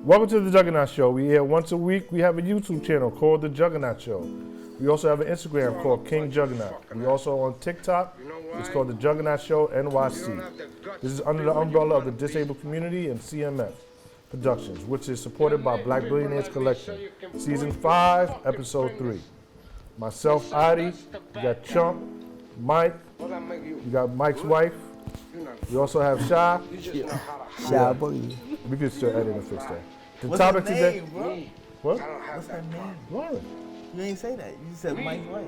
Welcome to the Juggernaut Show. We here once a week. We have a YouTube channel called the Juggernaut Show. We also have an Instagram called King Juggernaut. We also on TikTok. It's called the Juggernaut Show NYC. This is under the umbrella of the disabled community and CMF Productions, which is supported by Black Billionaires Collection. Season 5, Episode 3. Myself, Adi. You got Chump, Mike. You got Mike's wife. We also have Shy. Shy Boogie. We could still edit and fix that. The What's topic her today. name, bro? What? What's her name? Lauren. You ain't say that. You said Mike's wife.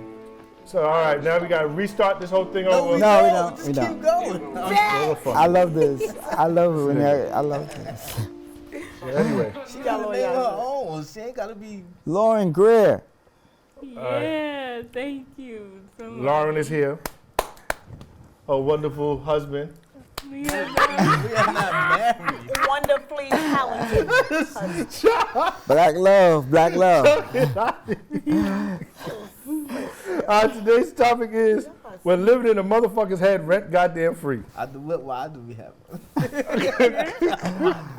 So, all right, now we got to restart this whole thing No, over. we No, don't. Just keep going. I love this. I love it when I love this. Anyway. She got to name her own. She ain't got to be Lauren Greer. Yeah, thank you so much. Lauren is here. Her wonderful husband. We are we are not married. Wonderfully talented. Black love, black love. Today's topic is when living in a motherfucker's head, rent goddamn free. Why do we have?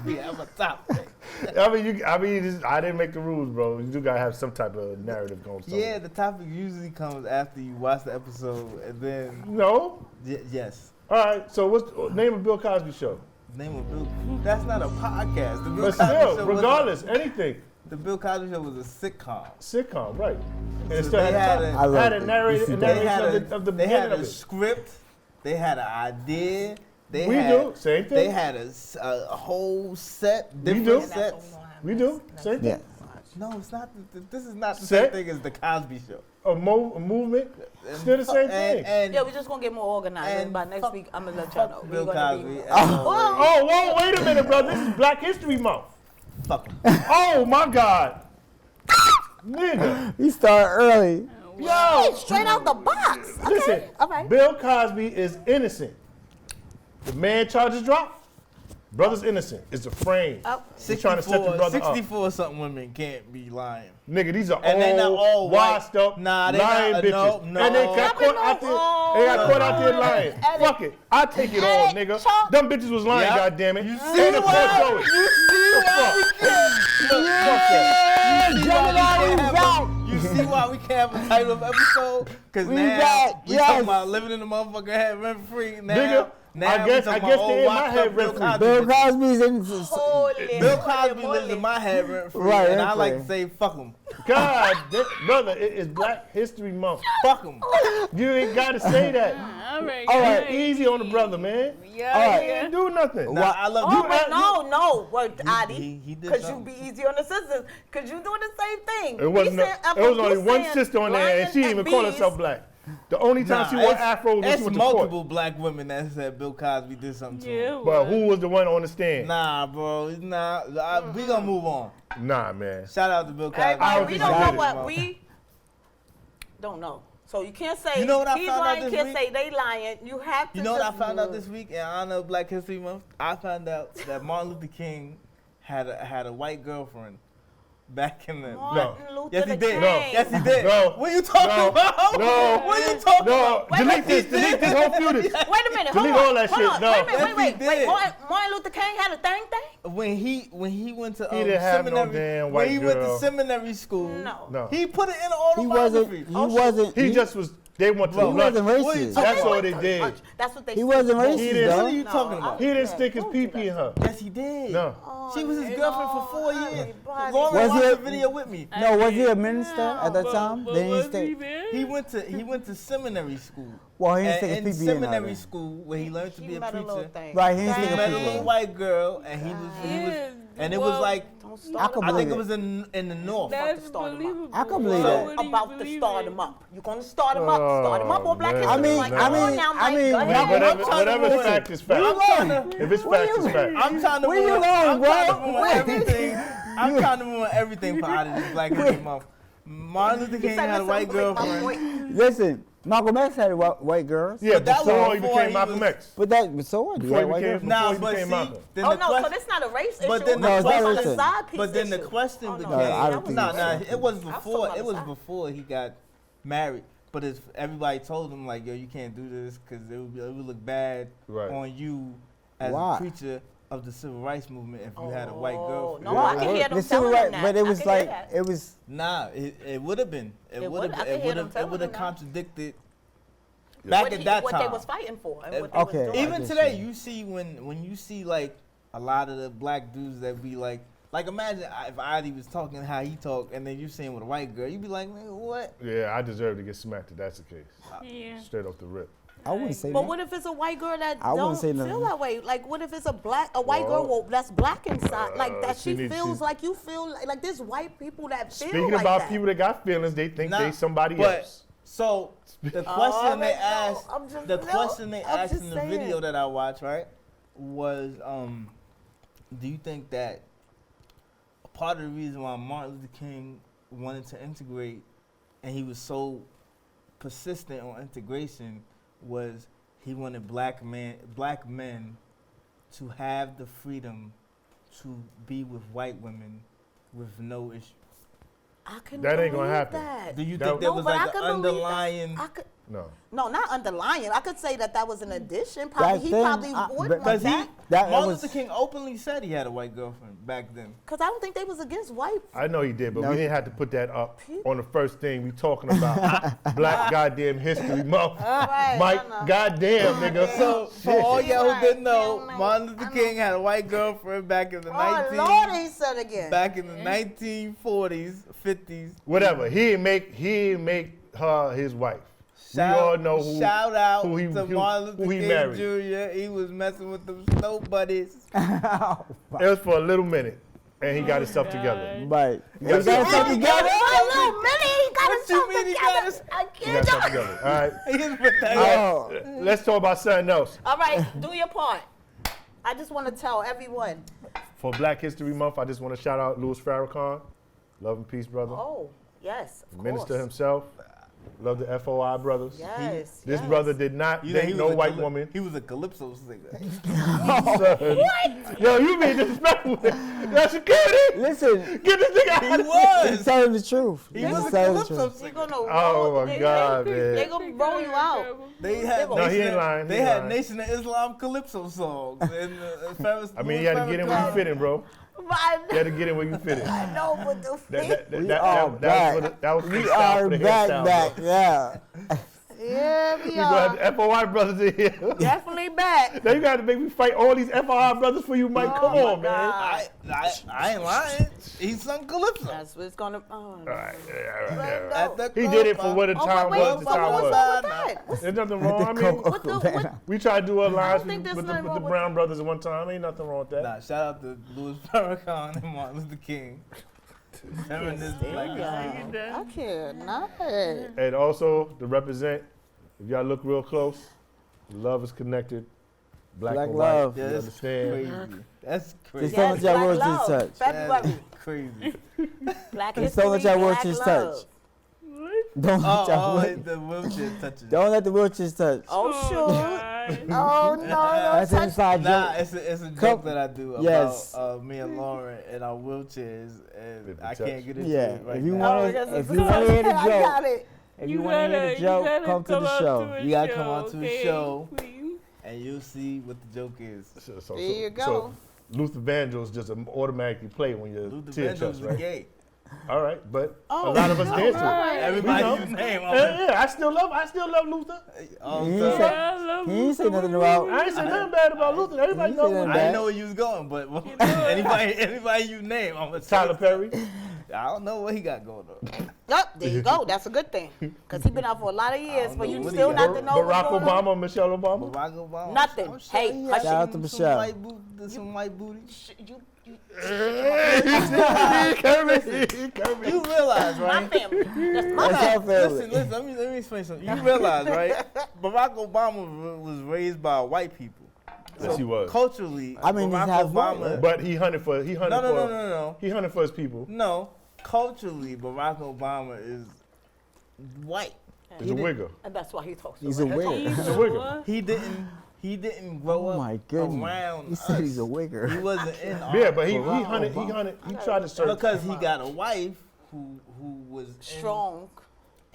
We have a topic. I didn't make the rules, bro. You do gotta have some type of narrative going. Yeah, the topic usually comes after you watch the episode, and then no. Yes. All right. So what's the name of Bill Cosby show? Name of Bill. That's not a podcast. The Bill But Cosby still, show regardless, anything. The Bill Cosby show was a sitcom. Sitcom, right? And it So still they had a narration of the They beginning had of a it. script. They had an idea. They We had, do same thing. They had a whole set. We Different do. sets. We do same thing. Yeah. No, it's not. This is not the Set? same thing as the Cosby Show. A movement, still the same thing. And Yeah, we're just gonna get more organized. And by next week, I'm gonna let y'all know. fuck We're Bill gonna Cosby. be. Oh, whoa, wait a minute, bro. This is Black History Month. Fuck him. Oh my God, nigga. We start early. Yo, Straight out the box. Okay. listen. Okay. Bill Cosby is innocent. The man charges drop. Brother's innocent. It's a frame. He's trying to set the brother 64 something women can't be lying. Nigga, these are And they not all washed white. up, Nah, they lying not- bitches. no. And they got caught out there. They got caught out there lying. Edit. Fuck it. I take it all, Edit, nigga. chop. Them bitches was lying, Yep. goddammit. You And see the court why? showed it. You see why we can't? You see why we can't have a title of episode? Because now back, we yes. talking about living in the motherfucker head rent free. Nigga, Now I guess we talking they about in my washed head up Bill rent free. Cosby Bill bitches. Cosby's in. Bill Cosby lives in my head rent free, Right, and I rent like free. to say fuck him. God, brother, it is Black History Month. Fuck him. You ain't got to say that. all right. All right, easy on the brother, man. Yeah, He didn't do nothing. Nah, I love Oh, you. but no, word, Adi. he did Because you something. be easy on the sisters. Because you doing the same thing. It wasn't. There was only one sister on there, and she didn't even call bees. herself black. The only time she wore afro was when she it's went to court. multiple black women that said Bill Cosby did something to him. Yeah, But who was the one on the stand? Nah, bro. Nah, we gonna move on. Nah, man. Shout out to Bill Cosby. Everybody, don't we think don't she know did what it. we don't know. So you can't say You know what I he's found out lying, this can't week? say they lying. You have to You know what I just found out this week in honor of Black History Month? I found out that Martin Luther King had a white girlfriend back in the. Martin Luther Yes, he the did. King. Yes, he did. No. What you talking No. about? No. What you talking No, about? delete this. Delete this whole feud. Wait a minute. Delete hold on, all that hold shit. on. No. Wait a minute. Yes, Wait. he did. Martin Luther King had a thing. When he went to He didn't have no seminary, damn when white he went girl. to seminary school, No. he put it in He wasn't. autobiography. He just was. They went to He lunch. wasn't What are you racist. That's all they did. That's what they He said. wasn't racist, He didn't- though. What are you talking about? He didn't stick his pee-pee in her. Yes, he did. No. She was his girlfriend for 4 years. everybody. Lauren Was watched he- the video with me. No, was he a minister at that time? But Then he was he stayed. there? He went to seminary school. Well, he didn't And stick his in pee-pee in her. seminary then. school where he learned to She be a met a little preacher. thing. Right, he didn't He stick a met a pee-pee in little her. white girl, and he was, and it was well, like Don't I start could I think believe it it. was in the north. That's start him up. believable. I can believe Why that. would he About to believe start it? him up. You're gonna start him up. Start him up on Black man. History. I mean- Like, I come mean- on now, I Mike. mean, Go when- ahead. Whatever's listen. fact is fact. I'm trying to, If it's fact, it's fact. I'm trying to Where you ruin, going, I'm trying to bro? ruin everything. I'm trying to ruin everything for out of this Black History Month. Martin Luther King said, had a listen, white I'm gonna make my girlfriend. point. Listen, Malcolm X had white girls. Yeah, But that was before he before became he Malcolm was- X. But so what? He Before had he white became- girls. Nah, he but became see, Malcolm. then Oh the no, so question, that's not a race issue. but then No, the it's not question, racist. a side piece but then the issue. question Oh, no. became, No, I don't think nah, it's nah, racist. it was I was before, talking it was about the before he got married. But everybody told him like, yo, you can't do this because it would look bad Right. on you as Why? a preacher of the civil rights movement if you had a white girl. No, I can hear them The civil telling right, them that. but it I was can hear like that. it was. Nah, it would have been. It would- I can hear them telling It would have them that. contradicted back what at that what time. they was fighting for and what Okay. they was doing. Even guess today, so. you see when you see like a lot of the black dudes that be like imagine if Adi was talking how he talk, and then you see him with a white girl, you be like, man, what? Yeah, I deserve to get smacked if that's the case. Yeah. Straight off the rip. I wouldn't say But that. what if it's a white girl that I wouldn't don't say feel nothing. that way? Like, what if it's a white girl that's black inside, like that she she feels needs- like you feel like there's white people that feel Speaking like about that. people that got feelings, they think Nah, they somebody but- else. So the question they no, asked, I'm just- the no, question they I'm asked just in the saying. video that I watched, right, was, do you think that a part of the reason why Martin Luther King wanted to integrate, and he was so persistent on integration, was he wanted black men to have the freedom to be with white women with no issue. I can That ain't gonna believe happen. that. Do you That- think there No, was but I like can an believe that. underlying? I could, No. no, not underlying. I could say that was an addition. Probably he then, probably I- would but- want Because that. That Martin was- Luther King openly said he had a white girlfriend back then. Because I don't think they was against white. I know he did, but No, we he- didn't have to put that up on the first thing we talking about. Black goddamn history month. Right, Mike, I know. goddamn nigga. So for all y'all who Right, didn't know, yeah, Martin I Luther know. King had a white girlfriend back in the Oh Lord, he said again. back in the 1940s, 50s. Whatever. He didn't make her his wife. We all know who. Shout out who he- to who- Martin Luther who he King married. Jr. He was messing with them snow buddies. It was for a little minute, and he got himself together. Right. You They got got something something together. A little minute, he got What you himself mean he together. got his- I He got can't something do it. together. All right. He just put that Oh, Let's talk about something else. All right, do your part. I just want to tell everyone. For Black History Month, I just want to shout out Louis Farrakhan. Love and peace, brother. Oh, yes, of Minister course. himself. Love the FOI brothers. Yes. This yes. brother did not You think he date was no a white woman. He was a calypso singer. What? Yo, you being disrespectful. Yo, security. listen, Get this nigga out He of here. was. he's telling the truth. He He's was a telling the calypso truth. They singer. gonna Oh, roll, my God, they man. gonna roll you out. They had No, he ain't lying. They He had lying. Nation of Islam calypso songs. And, I mean, you had to get in where you fit in, bro. But I You had to get in where you fit in. I know, but the We are back. That was We freestyle are for the back, hairstyle, back, bro. yeah. yeah, we We gonna have are the FOI brothers in here. definitely back. Now you got to make me fight all these FOI brothers for you, Mike. Come Oh, on, my man. God. I ain't lying. He sung calypso. That's what it's gonna. Oh, All right, yeah, all right, Let all go. right. At the He did it for club. what the Oh, time wait, was. wait, The time what's was. wrong with that? There's nothing wrong. I mean, What the, we tried to do a alliance think with, there's the, nothing with the wrong with Brown brothers at one time. Ain't nothing wrong with that. Nah, shout out to Louis Farrakhan and Martin Luther King. Reminisce Black history. I cannot. And also to represent, if y'all look real close, love is connected. Black Black and love. white. Yeah, You that's understand? crazy. That's Just crazy. don't let y'all Black words love. just touch. February. That's crazy. Black Just history. don't let y'all Black watches love. touch. Don't let y'all Oh, words- the wheelchair touches. Don't let the wheelchairs touch. Oh sure. God. Oh no, That's no an touch. inside Nah, joke. it's a joke Come- that I do about Yes. me and Lauren and our wheelchairs, and If it I touch. can't get into Yeah, it right if you now. wanna- yes, if it's you wanna hear the I got joke, it. If you want to hear the joke, come to the show. You gotta come on to the okay? show. Please. And you'll see what the joke is. So, There you go. So Luther Vandross just automatically play when your Luther tear Vandross touch, is right? gay. All right, but Oh, a lot of us no, dance to right. it. Everybody know. use name. Yeah, I still love Luther. He So, said- I love He ain't say Luther. nothing about. I ain't saying nothing bad about Luther. Everybody He knows said what I that. didn't know where you was going, but anybody you name, I'm gonna Tyler Perry. I don't know what he got going on. Yep, there you go. That's a good thing. Because he's been out for a lot of years, don't but know you what he still got. not to know what's Barack going on. Obama, Michelle Obama. Barack Obama. Nothing. I'm sure Hey, he hush had Shout out to some Michelle. white booty. Kermit. You realize, My right? family. That's my That's family. our family. Listen, let me explain something. You realize, right? Barack Obama was raised by white people. Yes, he was. Culturally, I mean, he's Barack half white, Obama. right? But he hunted for No. he hunted for his people. No, culturally, Barack Obama is white. He's a wigger. And that's why he talks so He's a much. wigger. He's a wigger. He didn't grow Oh up my goodness. around He said he's a us. He wigger. wasn't in Yeah, but he Barack hunted. He tried to search. because he got a wife who was Strong.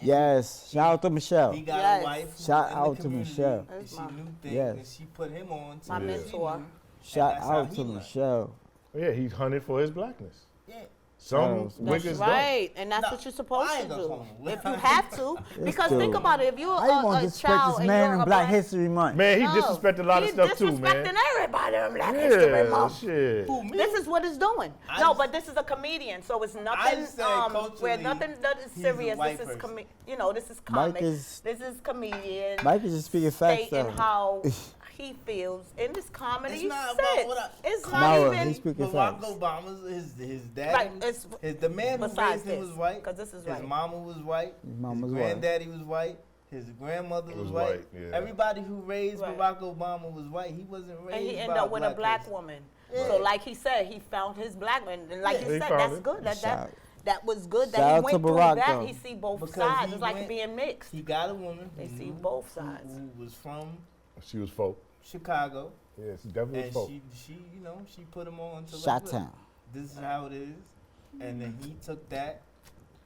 Yes. Shout out to Michelle. He got Yes. a wife. who Shout was in out the to community, Michelle. And she That's knew things, Yes. and she put him on. To My let mentor. him Shout that's how out he to learned. Michelle. Yeah, he's hunted for his blackness. Yeah. Some That's wiggers That's don't. right, and that's No, what you're supposed I to ain't gonna do. call him a If you have to, because think dude. about it. If you're How you gonna a disrespect child this and man you're in a Black History Month? Man, he No, disrespected a lot of stuff too, He's man. disrespecting everybody in Black History Yeah, Month. shit. Who, me? This is what it's doing. I No, just- but this is a comedian, so it's I nothing. said Where culturally, nothing that is he's a serious. white This is person. this is comic. is- This is comedian. Mike is just speaking facts stating though. how he feels in this comedy. It's not set. about what I- It's No, not he's even speaking Barack facts. Obama's his dad. right. It's The man who besides raised him this, was white. 'cause this is his right. mama was white. His mama his was white. granddaddy was white. His grandmother was white. white, yeah. Everybody who raised Right. Barack Obama was white. He wasn't raised and he by ended up with a black person. woman. Yeah. So like he said, he found his black man, and like Yeah. he He said, found that's it. good. Shout- That was good. shout That he out went to through Barack, that. though. He see both Because sides. he It's like went- being mixed. He got a woman. They who see knew- both sides. Who was from She was folk. Chicago, Yeah, she definitely was and folk. she put him on to Shot look, Town. this is how it is, and then he took that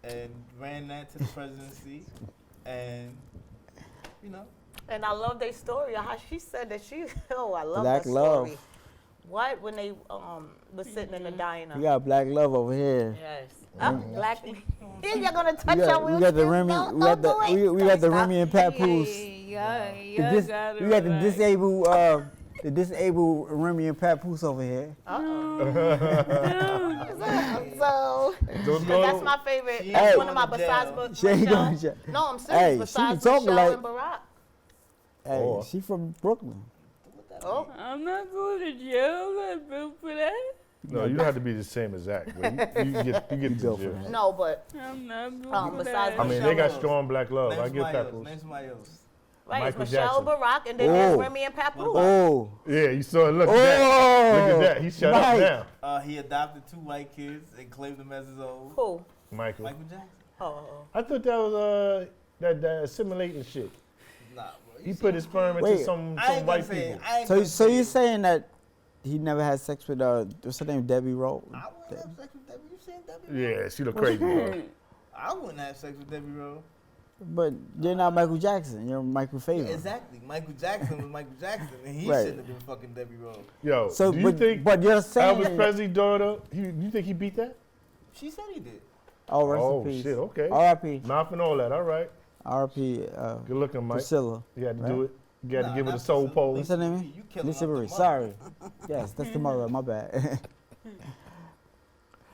and ran that to the presidency, and you know. And I love their story. How she said that she. Oh, I love Black that love. story. What when they was sitting in the diner? We got black love over here. Yes. Black. Here you're gonna touch We got, your we got the Remy. Don't We got do it. the we got the Don't Remy and stop. Papoose. Yeah, We got the disabled the disabled Remy and Papoose over here. So Those that's my favorite. She That's ain't one of my going to besides jail. She ain't Michelle. going to jail. No, I'm serious. Hey, she besides be talking Michelle like- and Barack. Hey, Oh. she from Brooklyn. Oh, I'm not going to jail. I'm not built for that. No, you don't have to be the same as Zach, but you get to built for jail. that. no, but I'm not built for besides that. I mean, Michelle they got Rose. strong black love. Name I give somebody else. Papoose. Name somebody else. right, it's Michael Michelle, Jackson. Barack, and then Oh. there's Remy and Papoose. Oh, Yeah, you saw it. Look at that. Look at that. He shut Mike. up now. He adopted 2 white kids and claimed them as his own. Who? Michael. Michael Jackson. Oh, I thought that was that assimilating shit. Nah, bro. He put his sperm into Wait. some I ain't gonna white say. people. I ain't so gonna so say you it. saying that he never had sex with what's her name, Debbie Rowe? I wouldn't have sex with Debbie. You seen Debbie? Rowe? Yeah, she look crazy, bro. I wouldn't have sex with Debbie Rowe. But you're not Michael Jackson. You're Michael Favorite. Exactly. Michael Jackson was Michael Jackson, and he Right. shouldn't have been fucking Debbie Rowe. Yo, So, do you think but you're saying Elvis Presley's daughter? You think he beat that? She said he did. Oh, rest Oh in peace. shit. Okay. R.I.P. Mouth and all that. All right. R.I.P. Good looking, Mike. Priscilla. You had to Right? do it. You had Nah, to give it a not soul Priscilla. pose. What's her name? You killing Lisa off the Marie. mother. Sorry. Yes, that's the mother. My bad.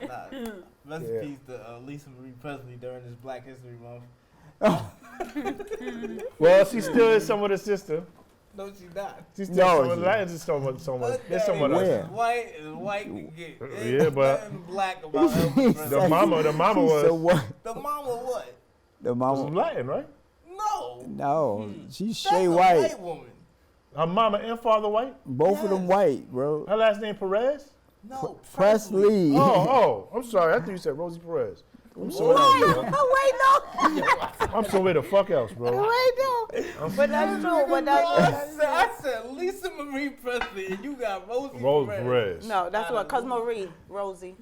Nah, rest Yeah. in peace to Lisa Marie Presley during this Black History Month. Well, she still is somewhat a sister. No, she's not. She's still No, somewhat. she- Latin's is somewhat. There's somewhat. Where? else. White and white can get. Yeah, but- nothing black about Elvis Presley. The mama So was what? The mama what? The was mama. Latin, right? No. No, she's That's straight a white. white woman. Her mama and father white. Both of them Yes. white, bro. Her last name Perez. No. Presley. Oh, I'm sorry. I thought you said Rosie Perez. I'm sorry. oh wait, I'm somewhere the fuck else, bro. no, wait, no. But that's true. But I said Lisa Marie Presley, and you got Rosie Rose Perez. Perez. no, that's what. Cause Marie, Rosie.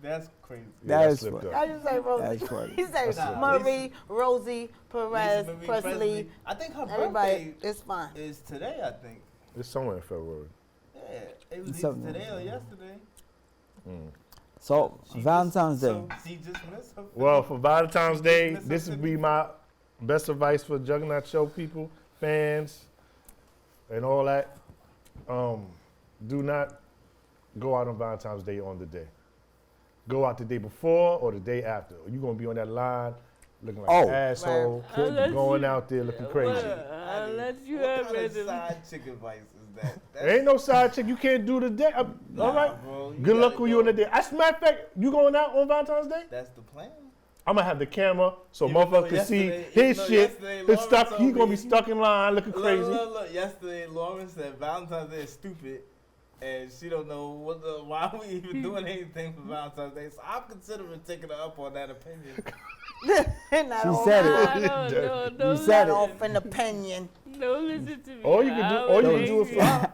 That's crazy. Yeah, That that is slipped funny. up. I just say Rosie. That's funny. He said Nah, Marie, Rosie, Perez, Lisa Marie Presley. I think her Everybody, birthday it's fine. is today, I think. It's somewhere in February. Yeah, it was It's either something today or like that. yesterday. So She Valentine's just, Day. So she just missed her. Well, for Valentine's Day, Mississippi. this would be my best advice for Juggernaut Show people, fans, and all that. Do not go out on Valentine's Day on the day. Go out the day before or the day after. You're gonna be on that line looking like Oh. an asshole, Right. Unless going you- out there looking crazy. Unless you what have kind of rhythm. side chick advice is that? There ain't no side chick. You can't do the day. Nah, All right. bro, you Good luck gotta with you on go. the day. As a matter of fact, you going out on Valentine's Day? That's the plan. I'm gonna have the camera so Even though motherfuckers can see yesterday- his even though shit. yesterday His Lauren stuff. told He gonna be me- stuck in line looking crazy. Look. Yesterday, Lauren said Valentine's Day is stupid, and she don't know why we even doing anything for Valentine's Day. So I'm considering taking her up on that opinion. Not She on said that. it. No, You said Not it. off an opinion. Don't listen to me. All you can do, all you can do is fly.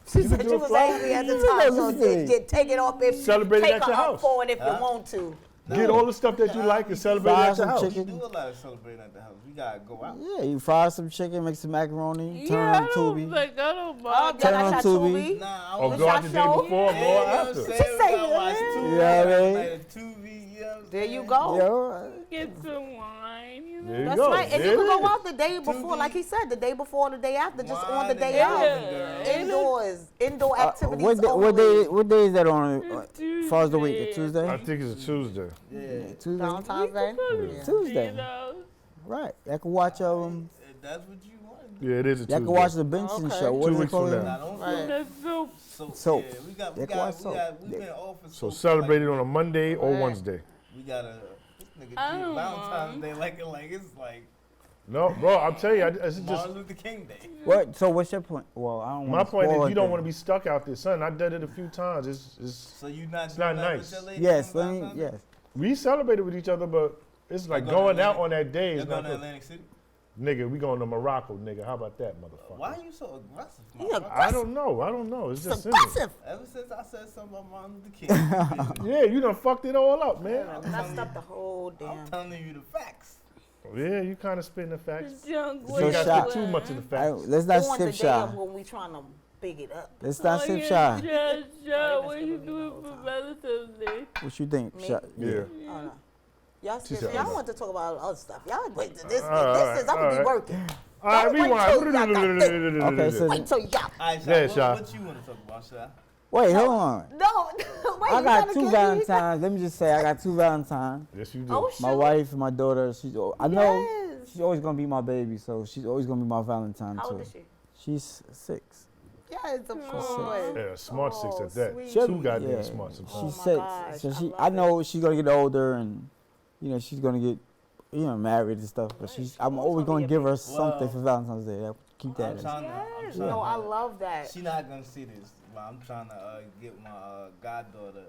She You can said do she a was flower. angry at the You time, don't so listen to me. take it off if Celebrate it take at her your up house. for it if you Huh? want to. Get all the stuff that you like and celebrate Fry at your some house. We chicken. do a lot of celebrating at the house. We gotta go out. Yeah, you fry some chicken, make some macaroni, turn Yeah, on I don't Tubi. like. I don't Oh, mind. Turn y'all on got your Tubi. Tubi? Nah, I Or was go out the Y'all day show? before, Yeah, go you know what I'm after. saying? She say, We gotta watch yeah. Tubi, Yeah, man. like a Tubi, you know what I'm There you saying? go. Yo, Get some wine. You know. There you That's go. right. And There you it can go is. out the day before, like he said, the day before or the day after, just on the Wine day and of. girls. Indoors, indoor activities what only. day is that on? It's As far as the week, a Tuesday. Tuesday? I think it's a Tuesday. Yeah. Tuesday. Valentine's Day. Yeah. Tuesday. You know. Right. I can watch That's what you want. Yeah, it is a Y'all Tuesday. can watch the Benson Okay. show. What 2 is it weeks from called? now. Nah, don't Right. That's so. Soap. Yeah, we got, They can watch soap. we've been off for So soap celebrate it like, on a Monday or Right. Wednesday. We gotta, this nigga I treat don't Valentine's mind. Day like it's like No, bro, I'm telling you, it's just Martin Luther King Day. What? So what's your point? Well, I don't my want to point is you don't want to be stuck out there, son. I did it a few times. It's So you not It's doing not that nice. with your lady Yes, on let me. Valentine's Day? Yes. we celebrated with each other, but it's like Y'all going going to out Atlantic- on that day Y'all is going not to good. Atlantic City? Nigga, we going to Morocco, nigga. How about that, motherfucker? Why are you so aggressive, He motherfucker? I don't know. It's It's just in me. aggressive. Ever since I said something about Martin Luther King, Yeah, you done fucked it all up, man. Messed up the whole I'm damn. telling you the facts. Yeah, you kind of spitting the facts. This young So You shot. got shot. too much of the I, facts. let's not On the sip day shy. of when we trying to big it up. Let's not sip shy. Yeah, what you doing for Valentine's Day? What you think? Me? Shot. Yeah. Oh, no. Y'all, She sip, said, y'all no. want to talk about other stuff. Y'all wait till this. All right, This is I'm gonna all be right. working. All right, Don't wait rewind. till y'all got Okay, so Wait till y'all. All right, Yeah, Sha, Sha. what you want to talk about, Sha? wait, hold on. No, wait. I you got gotta two get- Valentines. Let me just say, I got two Valentines. Yes, you do. Oh shoot. My wife and my daughter. I know Yes. she's always gonna be my baby, so she's always gonna be my Valentine How too. old is she? She's 6. Yes, of She's course. Yeah, smart six Oh, at that. sweet. She'll- Two goddamn yeah. smart six. Oh She's my 6. gosh, So I she, love I know it. she's gonna get older and she's gonna get married and stuff. But I'm always gonna give her something for Valentine's Day. I'll keep that. I'm as- trying to. Yes. I'm trying No, I to- love that. She not gonna see this, but I'm trying to get my goddaughter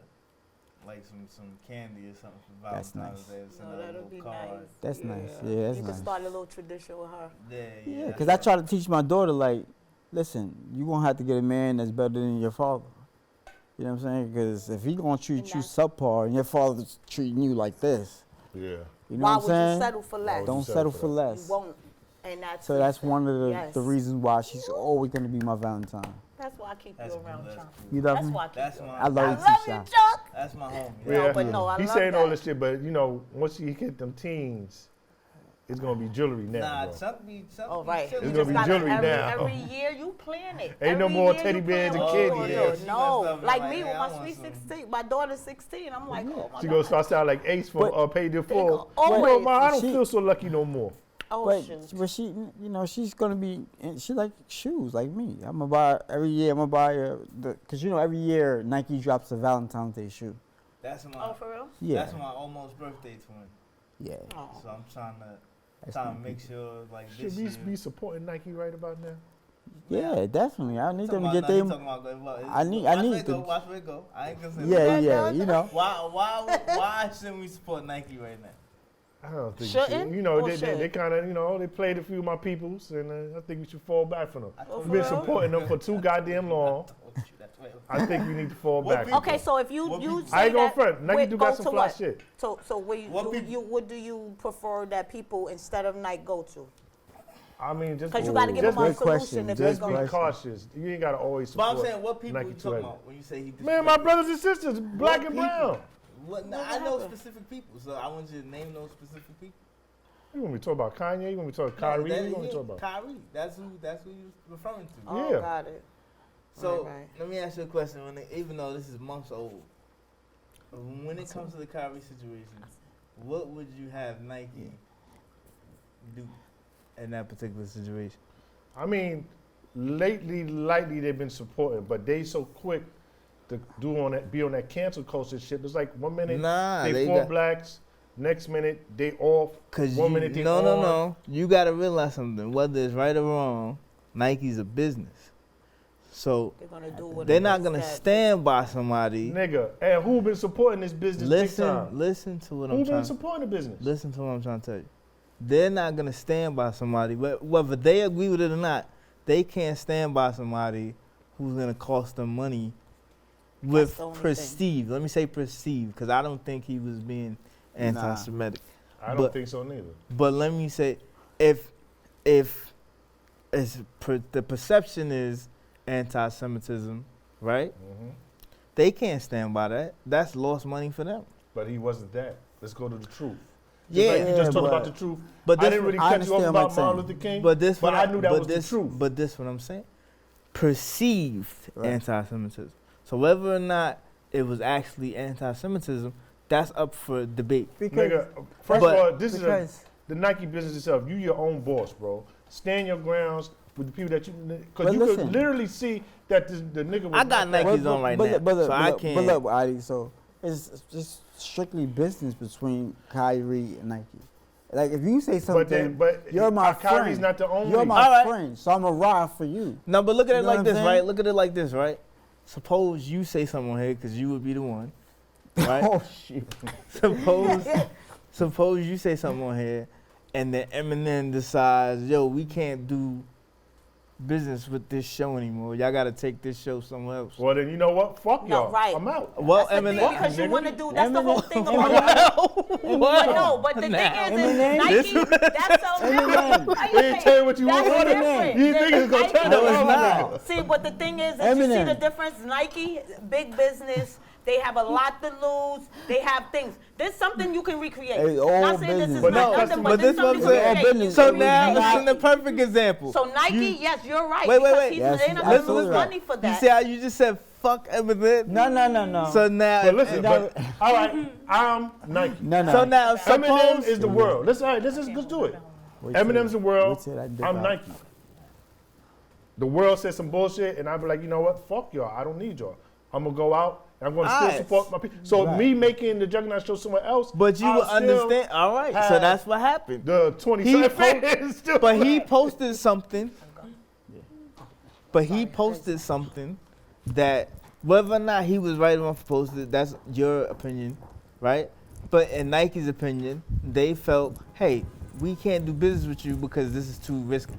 like some candy or something for That's Valentine's nice. Day. Send No, her a that'll little be card. nice. That's nice. Yeah, You that's can nice. start a little tradition with her. Yeah, that's because I right. try to teach my daughter, like, listen, you gonna have to get a man that's better than your father. You know what I'm saying? Because if he gonna treat you And subpar and your father's treating you like this, Yeah. you know Why what would I'm you saying? settle for less? would Don't you settle for You less. won't. And that's So that's one of the Yes. reasons why she's always gonna be my Valentine. That's why I keep That's you around, cool, Chuck. You love That's me? why I keep That's you my. around. I love you I too, love you, Sha. Chuck. That's my homie. No, but no, I He's love saying that. all this shit, but once you hit them teens, it's gonna be jewelry now, Nah, bro. Chuck be. Oh, right. silly. It's You gonna be just gotta- jewelry every, now. Every year you plan it. Ain't no Every more year teddy you bears plan and what kids you yet. gonna do. She No, messed up, like like, me hey, with I my want sweet some. 16. My daughter's 16. I'm like, oh my She God. gonna start sounding like Ace from But- Paid in They Full. go You know, always- Ma, I don't she- feel so lucky no more. Oh, But shoot. she, she's gonna be. And she like shoes like me. I'm gonna buy every year. I'm gonna buy her because every year Nike drops a Valentine's Day shoe. That's my. Oh, for real? Yeah, That's my almost birthday twin. yeah. Oh. So I'm trying to That's trying my to make people. sure like Should this we year. be supporting Nike right about now? Yeah, definitely. I need them to get them. them. I need Watch where to- it go. Watch where it go. I ain't gonna say Yeah, that. yeah. You know. Why shouldn't we support Nike right now? I don't think Shouldn't we should. You know, or they should? kind of, they played a few of my peoples, and I think we should fall back from them. I told We've been you. supporting them for too goddamn long. I told you, that's right. I think we need to fall What back. people- Okay, so if you What you people- say I ain't gonna that, front. Nike wait, do go got some to fly what? shit. So what do you prefer that people instead of Nike go to? I mean, just Because you got to give just them a good question. solution if Just they be go. question. cautious. You ain't gotta always But support. I'm saying, what people Nike you too talking heavy. about when you say he? Man, my brothers and sisters, black and people? brown. What? Nah, What I know happened? specific people, so I want you to name those specific people. You want me to talk about Kanye? You want me to talk about Kyrie? that- You want me to yeah, talk about? Kyrie. That's who you referring to. Oh, Yeah. got it. So Right. let me ask you a question. Even though this is months old, when it comes to the Kyrie situation, what would you have Nike do in that particular situation? I mean, lately they've been supporting, but they so quick to be on that cancel culture shit. It's like 1 minute Nah, they they for got- blacks, next minute they off. Cause 1 minute they on. no. You gotta realize something. Whether it's right or wrong, Nike's a business, so They're gonna do what they're it not is gonna that- stand by somebody. Nigga, and who been supporting this business big time? Listen to what Who I'm been trying. supporting the business? Listen to what I'm trying to tell you. They're not gonna stand by somebody, but whether they agree with it or not, they can't stand by somebody who's gonna cost them money with the only thing. prestige. Let me say prestige, because I don't think he was being anti-Semitic. I don't But- think so neither. But let me say, if the perception is anti-Semitism, right? Hmm. They can't stand by that. That's lost money for them. But he wasn't that. Let's go to the truth. Yeah, Like you just talked but- about the truth. but I this didn't really I cut you off understand about what you're Martin saying. Luther King, but this but what I knew that but was this, the truth. But this what I'm saying. Perceived Right. anti-Semitism. So whether or not it was actually anti-Semitism, that's up for debate. Nigga, first But- of all, this is Because the Nike business itself. You your own boss, bro. Stand your grounds with the people that you, because But you listen. could literally see that the nigga was. I got not that- Nikes on right now, so I can't. But look, Adi, so it's just strictly business between Kyrie and Nike. Like if you say something, you're my Kyrie's friend. not the only. You're my Alright. friend, so I'm a ride for you. No, but look at You it know like what this, I'm right? saying? Look at it like this, right? Suppose you say something on here because you would be the one, right? Oh shit. Suppose you say something on here, and then Eminem decides, yo, we can't do business with this show anymore. Y'all got to take this show somewhere else. Well, then you know what? Fuck No, y'all. right. I'm out. Well, That's the thing, because you want to do. That's the whole thing about. But no, but the thing is Eminem? Nike. That's so Eminem. How He ain't tell you what you That's want. different. You think it's gonna turn No, out? it's not. See, but the thing is, that you see Eminem. the difference. Nike, big business. They have a lot to lose. They have things. There's something you can recreate. It's all Not saying this is business. But not no, nothing, but but this there's what I'm something you saying. can create. business. So You now can it's create. in the perfect example. So Nike, yes, you're right. Wait, because wait. He's, Yes, they're not that's gonna lose right. money for You that. see how you just said fuck Eminem? No. So now, But listen, No. all right, I'm Nike. No. so now, Eminem suppose is the world. Let's do it. Eminem's the world. Wait till that dip I'm out. Nike. The world says some bullshit, and I'll be like, you know what? Fuck y'all. I don't need y'all. I'm gonna go out. And I'm gonna still Alright. support my people. So Right. me making the Juggernaut show somewhere else, but you I'll will still understand. All right, so have that's what happened. The 20 He fans still. But he posted something. But he posted something that whether or not he was right or wrong for posting it, that's your opinion, right? But in Nike's opinion, they felt, hey, we can't do business with you because this is too risky.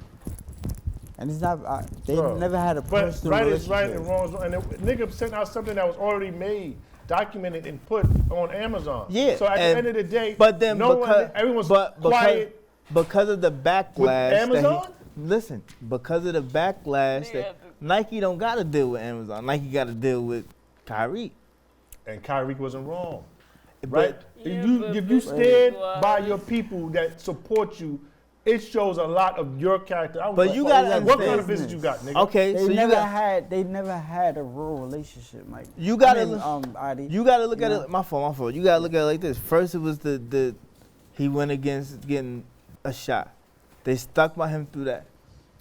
And it's not. They Bro. never had a But personal right is right and relationship. wrong is wrong. And the nigga sent out something that was already made, documented, and put on Amazon. Yeah, So at the and- end of the day, But then no because, one, everyone's because, quiet. because of the backlash that Amazon? listen, because of the backlash that Nike don't got to deal with Amazon. Nike got to deal with Kyrie. And Kyrie wasn't wrong. But- Right? Yeah, if you but- stand but- by your people that support you, it shows a lot of your character. I was But like, you fuck, gotta what kind understand- of business you got, nigga? Okay, so They you never had a real relationship, Mike. You gotta I mean, look- Adi. You gotta look You at know? it. My fault. You gotta look at it like this. First, it was the he went against getting a shot. They stuck by him through that.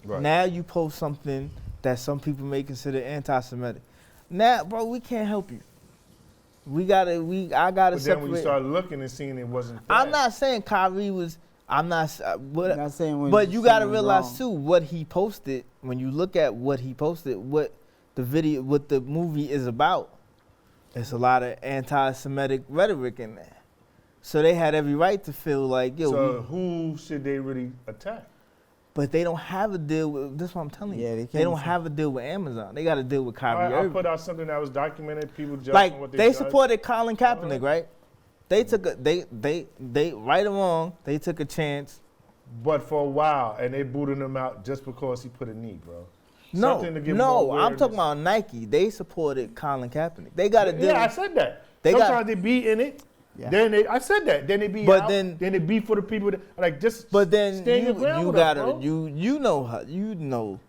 Right. Now you post something that some people may consider anti-Semitic. Now, bro, we can't help you. I gotta But then when you separate. start looking and seeing it wasn't I'm that. not saying Kyrie was. I'm not. What, Not saying when but you gotta someone's realize wrong. too what he posted. When you look at what he posted, what the video, what the movie is about, it's a lot of anti-Semitic rhetoric in there. So they had every right to feel like, yo, So who should they really attack? but they don't have a deal with. This is what I'm telling you. Yeah, they they can't don't say- have a deal with Amazon. They got to deal with Kyrie I Irving. put out something that was documented. People judging Like what they judged. supported Colin Kaepernick, right? They took a they right or wrong. They took a chance. But for a while, and they booted him out just because he put a knee, bro. No, Something to give no, more I'm awareness. talking about Nike. They supported Colin Kaepernick. They got to deal. Yeah, I with, said that. They got- Sometimes they be in it. Yeah. Then I said that. Then they be But out. then- They be for the people that like just. but then stand your ground you with us, gotta bro. you know how you know.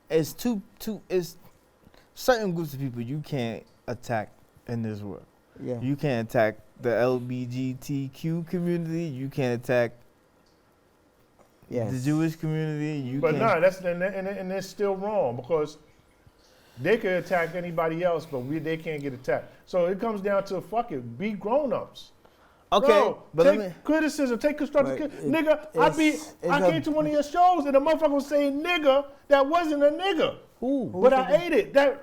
It's two it's certain groups of people you can't attack in this world. Yeah. You can't attack the LGBTQ community. You can't attack Yes. the Jewish community. You But can't. no, that's and it's still wrong because they could attack anybody else, but they can't get attacked. So it comes down to fuck it, be grown ups. Okay, Bro, but take let me. criticism, take constructive But criticism. Nigga, I it's came to one of your shows and the motherfucker was saying nigga that wasn't a nigga. Who? But I ate it. That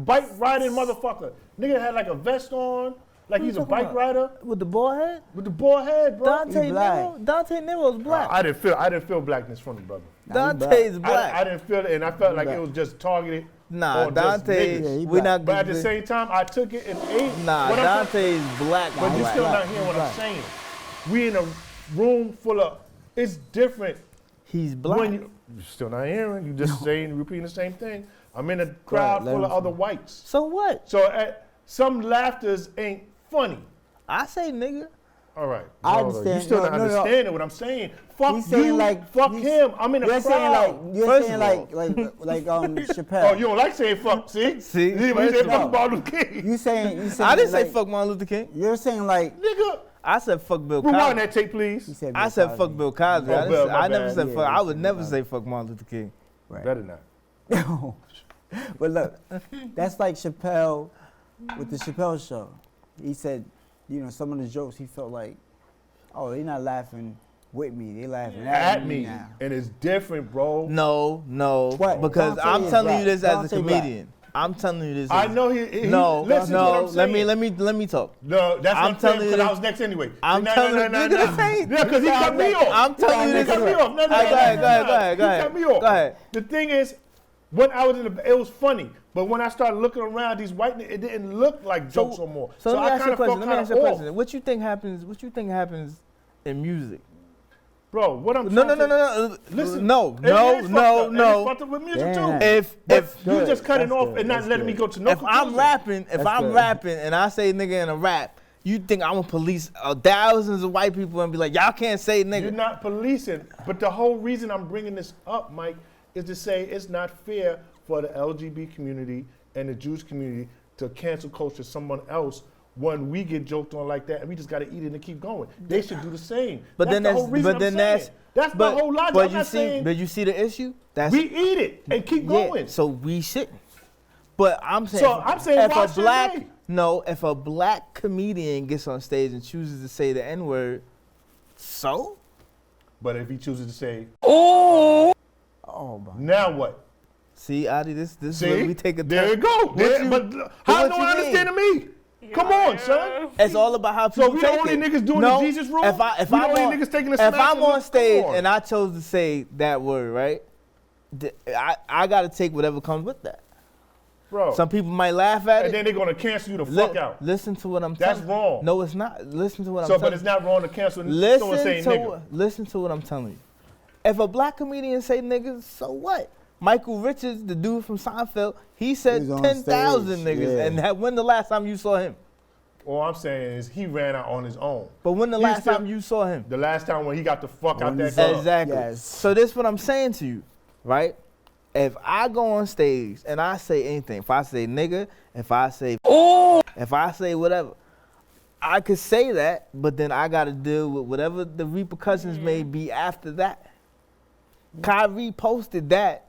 bike riding motherfucker. Nigga had like a vest on, like Who he's you a talking bike about? rider With the bald head? with the bald head, bro. Dante black. Nero? Dante Nero's black. I didn't feel blackness from the brother. Nah, he Dante's black. I didn't feel it, and I felt like black. it was just targeted. Nah, on just Dante, niggas. Yeah, he we're black. not But at gonna. the same time, I took it and ate. Nah, what I'm saying- Dante's black. But you black. still not black. hearing what Black. I'm saying. we in a room full of, it's different. He's black. When you're still not hearing, you just repeating the same thing. I'm in a crowd let full of him other finish. whites. So what? So some laughters ain't funny. I say nigga. All right. I No, understand. You still not No, no, no. understanding what I'm saying. Fuck He's saying you, like- fuck he's- him. I'm in a You're saying crowd. like First of all. Chappelle. Oh, you don't like saying fuck, see? See? He First said of fuck all. Martin Luther King. You saying I didn't say like, fuck Martin Luther King. You're saying like Nigga, I said fuck Bill rewind Cosby. that tape, he please. said. I Bill said Cosby. fuck Bill Cosby. Oh, I, Bill, my never bad. said Yeah, fuck. you I would said never Bill say fuck Martin Luther King. Right. Better not. But look, that's like Chappelle with the Chappelle show. He said, some of the jokes he felt like, oh, they're not laughing with me, they laughing At me. now. And it's different, bro. No, What? because Don't say I'm it's telling rap. you this Don't as a say rap. comedian. I'm telling you this. I as- know he No, listen to what no. I'm saying. Let me talk. No, that's I'm not fair telling you because I this- was next anyway. I'm No, telling no, you, no, nigga, no. this ain't- Yeah, because he cut me off. I'm telling you He this. cut me off. No, All right, go ahead. He cut me off. Go ahead. The thing is, when I was it was funny. But when I started looking around, these white niggas, it didn't look like jokes no more. So let me I ask you kinda a question. felt Let me ask you a kinda off. question. What you think happens in music? Bro, what I'm No. trying to Listen. listen. No. It is fucked up, and No. it's fucked up with music Damn. too. If You good. just cutting That's off good. and not That's letting me good. go to no if I'm conclusion. That's rapping good. and I say nigga in a rap, you think I'm gonna police thousands of white people and be like, y'all can't say You're nigga? not policing. But the whole reason I'm bringing this up, Mike, is to say it's not fair for the LGBT community and the Jewish community to cancel culture someone else when we get joked on like that and we just got to eat it and keep going. They should do the same. But then the that's whole reason I'm saying. That's the whole logic. But I'm you not see, saying but you see the issue. That's we eat it and keep yeah, going. so we shouldn't. But I'm saying, So I'm saying if watch a black your way. if a black comedian gets on stage and chooses to say the N word, so But if he chooses to say, Oh my. now what? see, Adi, this is See? where we take a there turn. you go. There, you- but but how what no you one mean? understanding me? Come on, son. It's all about how people So we the take only it. niggas doing no, the Jesus rule? If We the I'm only on, niggas taking the if smack I'm and on come stage on. and I chose to say that word, right? I got to take whatever comes with that. Bro. Some people might laugh at and it. then they're going to cancel you the fuck out. Listen to what I'm That's telling wrong. you. No, it's not. Listen to what I'm So, telling but you. it's not wrong to cancel someone Listen saying to nigga. listen to what I'm telling you. If a black comedian say niggas, so what? Michael Richards, the dude from Seinfeld, he said He's on 10,000 stage, niggas. yeah. And when the last time you saw him? All I'm saying is he ran out on his own. But when the He last still- time you saw him? The last time when he got the fuck out When that he saw- club. Exactly. Yes. So this is what I'm saying to you, right? If I go on stage and I say anything, if I say nigga, if I say whatever, I could say that, but then I got to deal with whatever the repercussions may be after that. Kyrie posted that,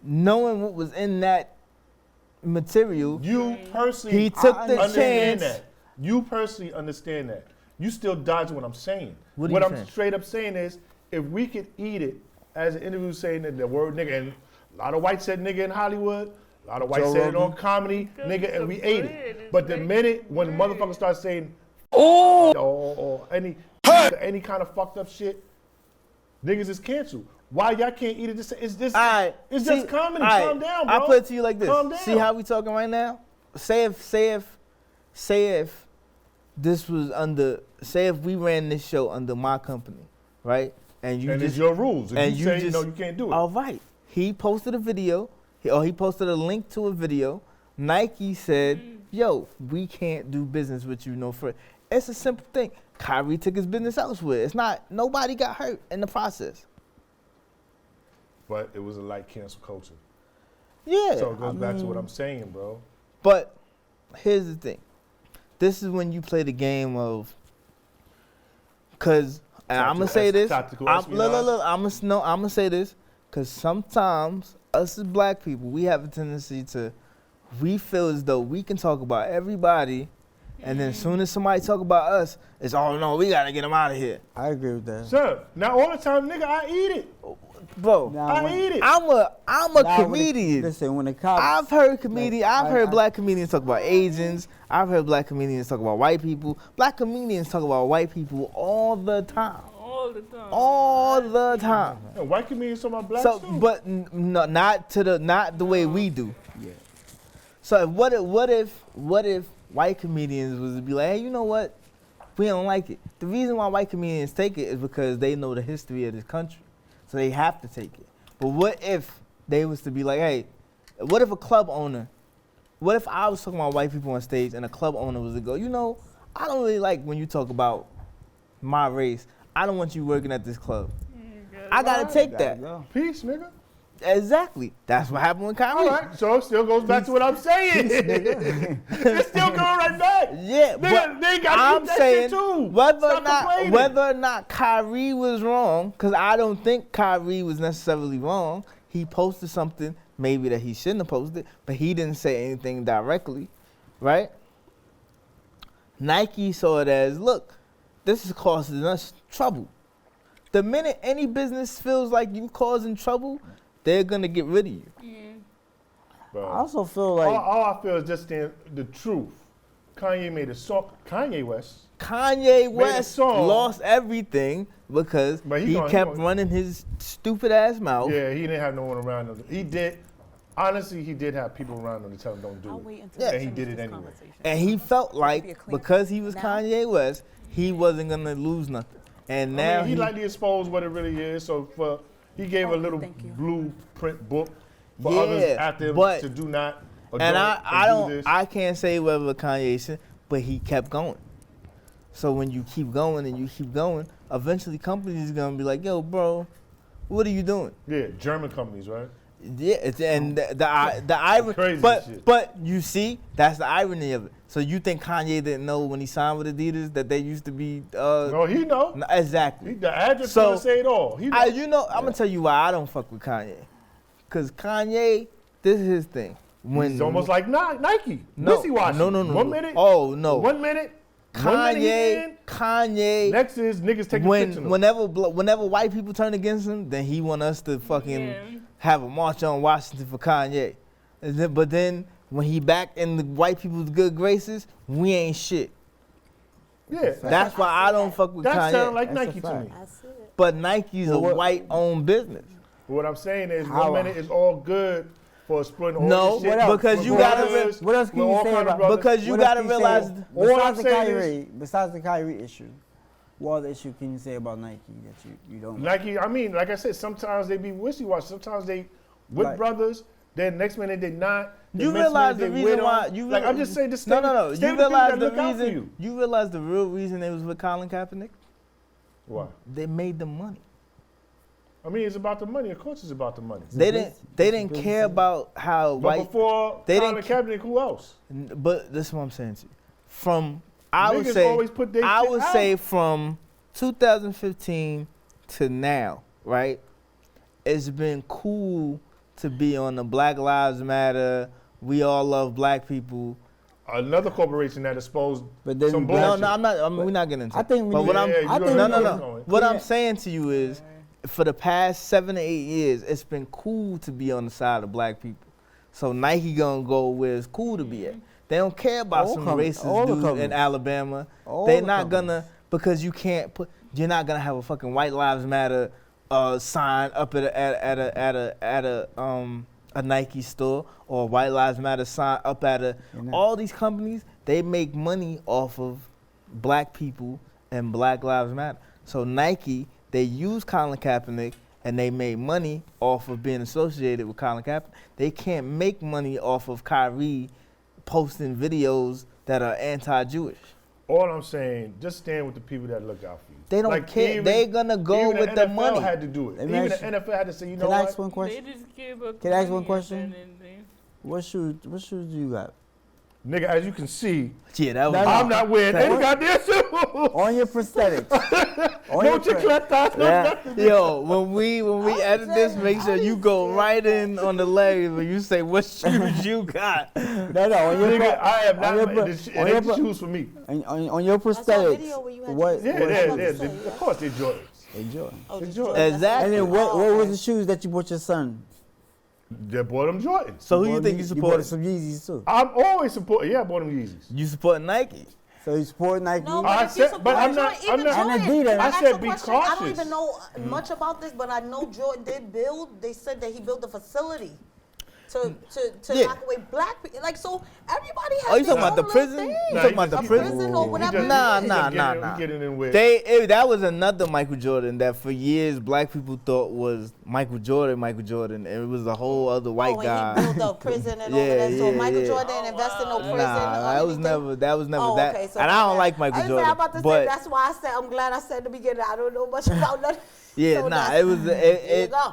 knowing what was in that material. You personally He took the understand chance. that. You personally understand that. You still dodging what I'm saying. What are you I'm saying? straight up saying is, if we could eat it, as an individual saying that the word nigga, and a lot of whites said nigga in Hollywood, a lot of whites Joe said it Rogan. on comedy, nigga, and we some ate bread it. is But the big. minute when motherfuckers start saying, or any kind of fucked up shit, niggas is canceled. Why y'all can't eat it? It's just, All right. it's See, just comedy. all right, Calm down, bro. I'll put it to you like this. Calm down. See how we talking right now? Say if this was under, say if we ran this show under my company, right? And you and just it's your rules. If and you say no, you can't do it. All right. He posted a video, he posted a link to a video. Nike said, yo, we can't do business with you no further. It's a simple thing. Kyrie took his business elsewhere. It's not, nobody got hurt in the process. But it was a light cancel culture. Yeah. So it goes back to what I'm saying, bro. But here's the thing. This is when you play the game of, cause, and I'm gonna say this. Tactical Look, espionage. I'm gonna say this, cause sometimes us as black people, we have a tendency to, we feel as though we can talk about everybody, and then as soon as somebody talk about us, it's oh no, we gotta get them out of here, I agree with that. Sir, now all the time, nigga, I eat it. bro. Now, I when- eat it. I'm a now when the- comedian. Listen, when the cops, I've heard I- black comedians talk about Asians. I've heard black comedians talk about white people. Black comedians talk about white people all the time. All the time. All the time. And white comedians talking about blacks So, too. but no, not the way we do. Yeah. So what if white comedians was to be like, hey, you know what? We don't like it. The reason why white comedians take it is because they know the history of this country. So they have to take it. But what if they was to be like, hey, what if a club owner, what if I was talking about white people on stage and a club owner was to go, you know, I don't really like when you talk about my race. I don't want you working at this club. I gotta take that. Peace, nigga. Exactly. That's what happened with Kyrie. All right, so it still goes back to what I'm saying. It's still going right back. Yeah, Nigga, they gotta I'm keep that saying shit too. whether or not Kyrie was wrong, because I don't think Kyrie was necessarily wrong. He posted something maybe that he shouldn't have posted, but he didn't say anything directly, right? Nike saw it as, look, this is causing us trouble. The minute any business feels like you causing trouble, they're gonna get rid of you. Bro, I also feel like all I feel is just the truth. Kanye made a song. Kanye West song. lost everything because But he kept running his stupid ass mouth. Yeah, he didn't have no one around him. He did. Honestly, he did have people around him to tell him don't do it. And he did it anyway. And he felt like because he was Kanye West, he wasn't gonna lose nothing. And now I mean, he like to expose what it really is. So he gave a little blueprint book for others after him to do not. And I can't say whether Kanye should, but he kept going. So when you keep going and you keep going, eventually companies are gonna be like, yo, bro, what are you doing? Yeah, German companies, right? Yeah, and the irony, Crazy shit. but you see, that's the irony of it. So you think Kanye didn't know when he signed with Adidas that they used to be? No, he know. Exactly. The address gonna say it all. He know. I'm gonna tell you why I don't fuck with Kanye, cause Kanye, this is his thing. He's almost like Nike. No, Wishy-washy. no. 1 minute. Oh no. 1 minute. Kanye. Next is niggas taking pictures. Whenever white people turn against him, then he want us to fucking have a march on Washington for Kanye. But then when he back in the white people's good graces, we ain't shit. Yeah. That's why I don't fuck with Kanye. That sound like Nike to me. But Nike's a white-owned business. What I'm saying is 1 minute is all good for exploiting all this shit. No, because you gotta. What else can you say about? Because you gotta realize. Besides the Kyrie issue, what other issue can you say about Nike that you don't? Nike, I mean, like I said, sometimes they be wishy-washy. Sometimes they with brothers. Then next minute they not. You realize the reason why I'm just saying this. No. You realize the reason. You realize the real reason they was with Colin Kaepernick. Why? They made the money. I mean, it's about the money. Of course, it's about the money. They didn't care about how but before Colin Kaepernick, who else? But this is what I'm saying to you. I would say from 2015 to now, right? It's been cool to be on the Black Lives Matter. We all love black people. Another corporation that exposed some bullshit. No, I'm not. We're not getting into. I think. What I'm saying to you is, for the past 7 to 8 years, it's been cool to be on the side of black people. So Nike gonna go where it's cool to be at. They don't care about some racist dude in Alabama. They're not gonna, because you're not gonna have a fucking White Lives Matter sign up at a Nike store, or a White Lives Matter sign up at all these companies. They make money off of black people and Black Lives Matter. So Nike, they use Colin Kaepernick and they made money off of being associated with Colin Kaepernick. They can't make money off of Kyrie posting videos that are anti-Jewish. All I'm saying, just stand with the people that look out for you. They don't care. They're gonna go with the money. Even the NFL had to do it. Even the NFL had to say, you know what? Can I ask one question? Can I ask one question? What shoes do you got? Nigga, as you can see, I'm not wearing any goddamn shoes. On your prosthetics. Yo, when we edit this, make sure you go right in on the leg when you say what shoes you got. No, on your nigga, I have not the shoes for me. On your prosthetics. Of course they're Jordans. Exactly. And then what was the shoes that you bought your son? They bought them Jordans. So who you think you support? You bought some Yeezys too. I'm always supporting. Yeah, I bought them Yeezys. You support Nike? So you support Nike? No, I'm not. And Adidas. I said be cautious. I don't even know much about this, but I know Jordan did build. They said that he built a facility. to Yeah. lock away black people. Like, so everybody has Oh, you their talking about the own little prison? thing. You talking about the A prison? or whatever. Nah, it is. nah. Getting in with. That was another Michael Jordan that for years black people thought was Michael Jordan, and it was a whole other white guy. And he built a prison and all of that. So Michael Jordan didn't invest in no prison. Nah, or that was anything? never Oh, that. okay, so and I don't my like bad. Michael I Jordan. was about to say, but that's why I said, I'm glad I said in the beginning, I don't know much about nothing. yeah, So nah, that's- it was There you it. go.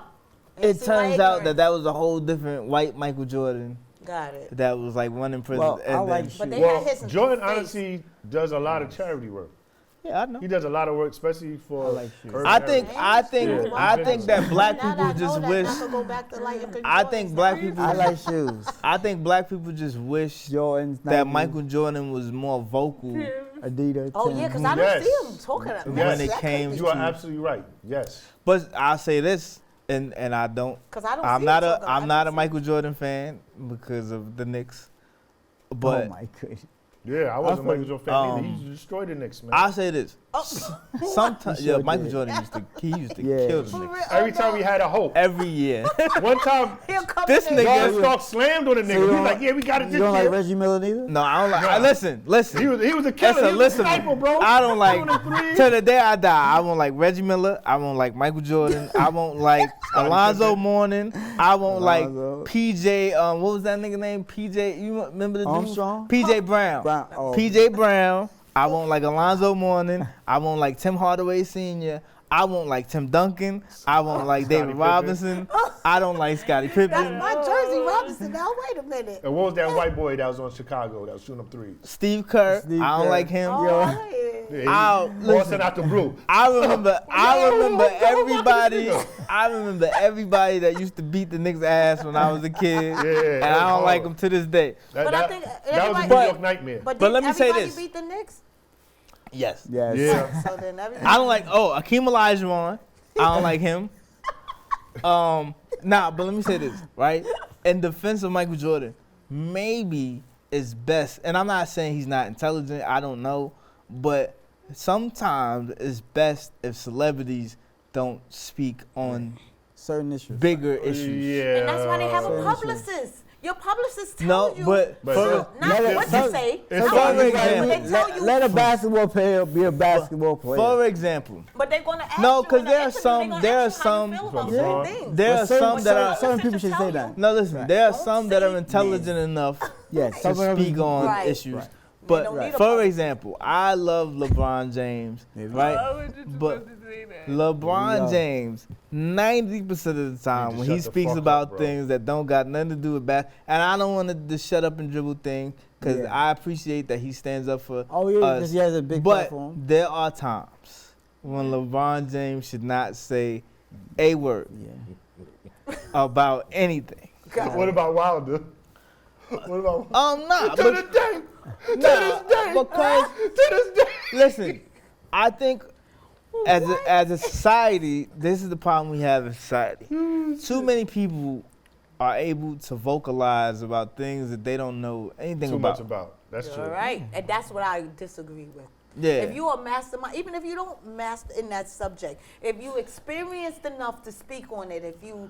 It See my turns out ignorance. that was a whole different white Michael Jordan Got it. that was like one in prison. Well, I and like then, But they Well, had his Jordan face. honestly does a lot of charity work. yeah, I know. He does a lot of work, especially for. I like shoes. urban I areas. think Yeah. I think that black Now people that I know just that, wish. I could go back to like if I Jordans think now. black people. I like shoes. I think black people just wish Jordans, that Nikes, Michael Jordan was more vocal Adidas. Oh Tim. yeah, because I don't Yes. see him talking about Yes. when it came You are absolutely right. Yes. But I'll say this, and I don't. Because I don't I'm see not him a talking about I'm not a it. Michael Jordan fan because of the Knicks. But Oh my goodness. Yeah, I wasn't a Michael Jordan fan either. Um, He destroyed the Knicks, man. I'll say this. Oh, Sometimes, He sure Michael did. Jordan used to Yeah. kill the for Knicks real. Every time we had a hope. every year. One time, He'll come This in there. nigga- Ron Stark slammed on the nigga. you He was don't like, yeah, we got it You this don't like year. Reggie Miller neither? No, I don't like. Nah. Listen. He was a killer. Listen, He was listen. a sniper, bro. I don't like. Throwing the threes. Till the day I die, I won't like Reggie Miller. I won't like Michael Jordan. I won't like Alonzo Mourning. I won't like Alonzo. PJ. What was that nigga name? PJ. You remember the dude? Armstrong? PJ Brown. Brown. Oh. PJ Brown. I won't like Alonzo Mourning. I won't like Tim Hardaway Sr. I won't like Tim Duncan. I won't like David Pippen. Robinson. I don't like Scottie Pippen. That's my Jersey Robinson. Now wait a minute. And what was that white boy that was on Chicago that was shooting up threes? Steve Kerr. Steve I don't Kerr. like him. Oh, Yo. yeah. I'll- Boston listen. out the blue. I remember everybody. nigga. I remember everybody that used to beat the Knicks' ass when I was a kid, Yeah, and that was I don't like hard. them to this day. But I think that was a everybody- New York nightmare. But But did let me say everybody this. beat the Knicks? Yes. Yes. Yeah. So then everybody. I don't like. Oh, Akeem Olajuwon. I don't like him. Nah, but let me say this, right? In defense of Michael Jordan, maybe it's best, and I'm not saying he's not intelligent. I don't know, but sometimes it's best if celebrities don't speak on Certain issues. bigger issues. Yeah. And that's why they have a Certain publicist. Your publicist tell No, you. but But for, so- Not Let it- what so- to say. it's not so what to example. say, but they tell you. Let a basketball player be a basketball player. for example, But they're gonna ask No, you 'cause in the there are interview, some- they gonna there ask are you how you some- feel about Yeah. certain things. there are But certain- some that are. certain people should tell say that. you. No, listen. Right. There are Don't some that are say intelligent enough Yes. to Some of them- speak on Right. issues. Right. But don't need a for public- example, I love LeBron James, Maybe. right? I was just But about to say that. LeBron Yeah. James, 90% of the time Need to when he shut the speaks fuck about up, bro. things that don't got nothing to do with and I don't want the shut up and dribble thing because Yeah. I appreciate that he stands up for Oh yeah, us. because he has a big But platform. there are times when LeBron James should not say a word Yeah. about anything. What about Wilder? What about Nah, to this day? To nah, this day? because To this day? listen, I think as a society, this is the problem we have in society. Too many people are able to vocalize about things that they don't know anything Too about. much about. That's true. All right, and that's what I disagree with. Yeah. If you are a mastermind, even if you don't master in that subject, if you experienced enough to speak on it, if you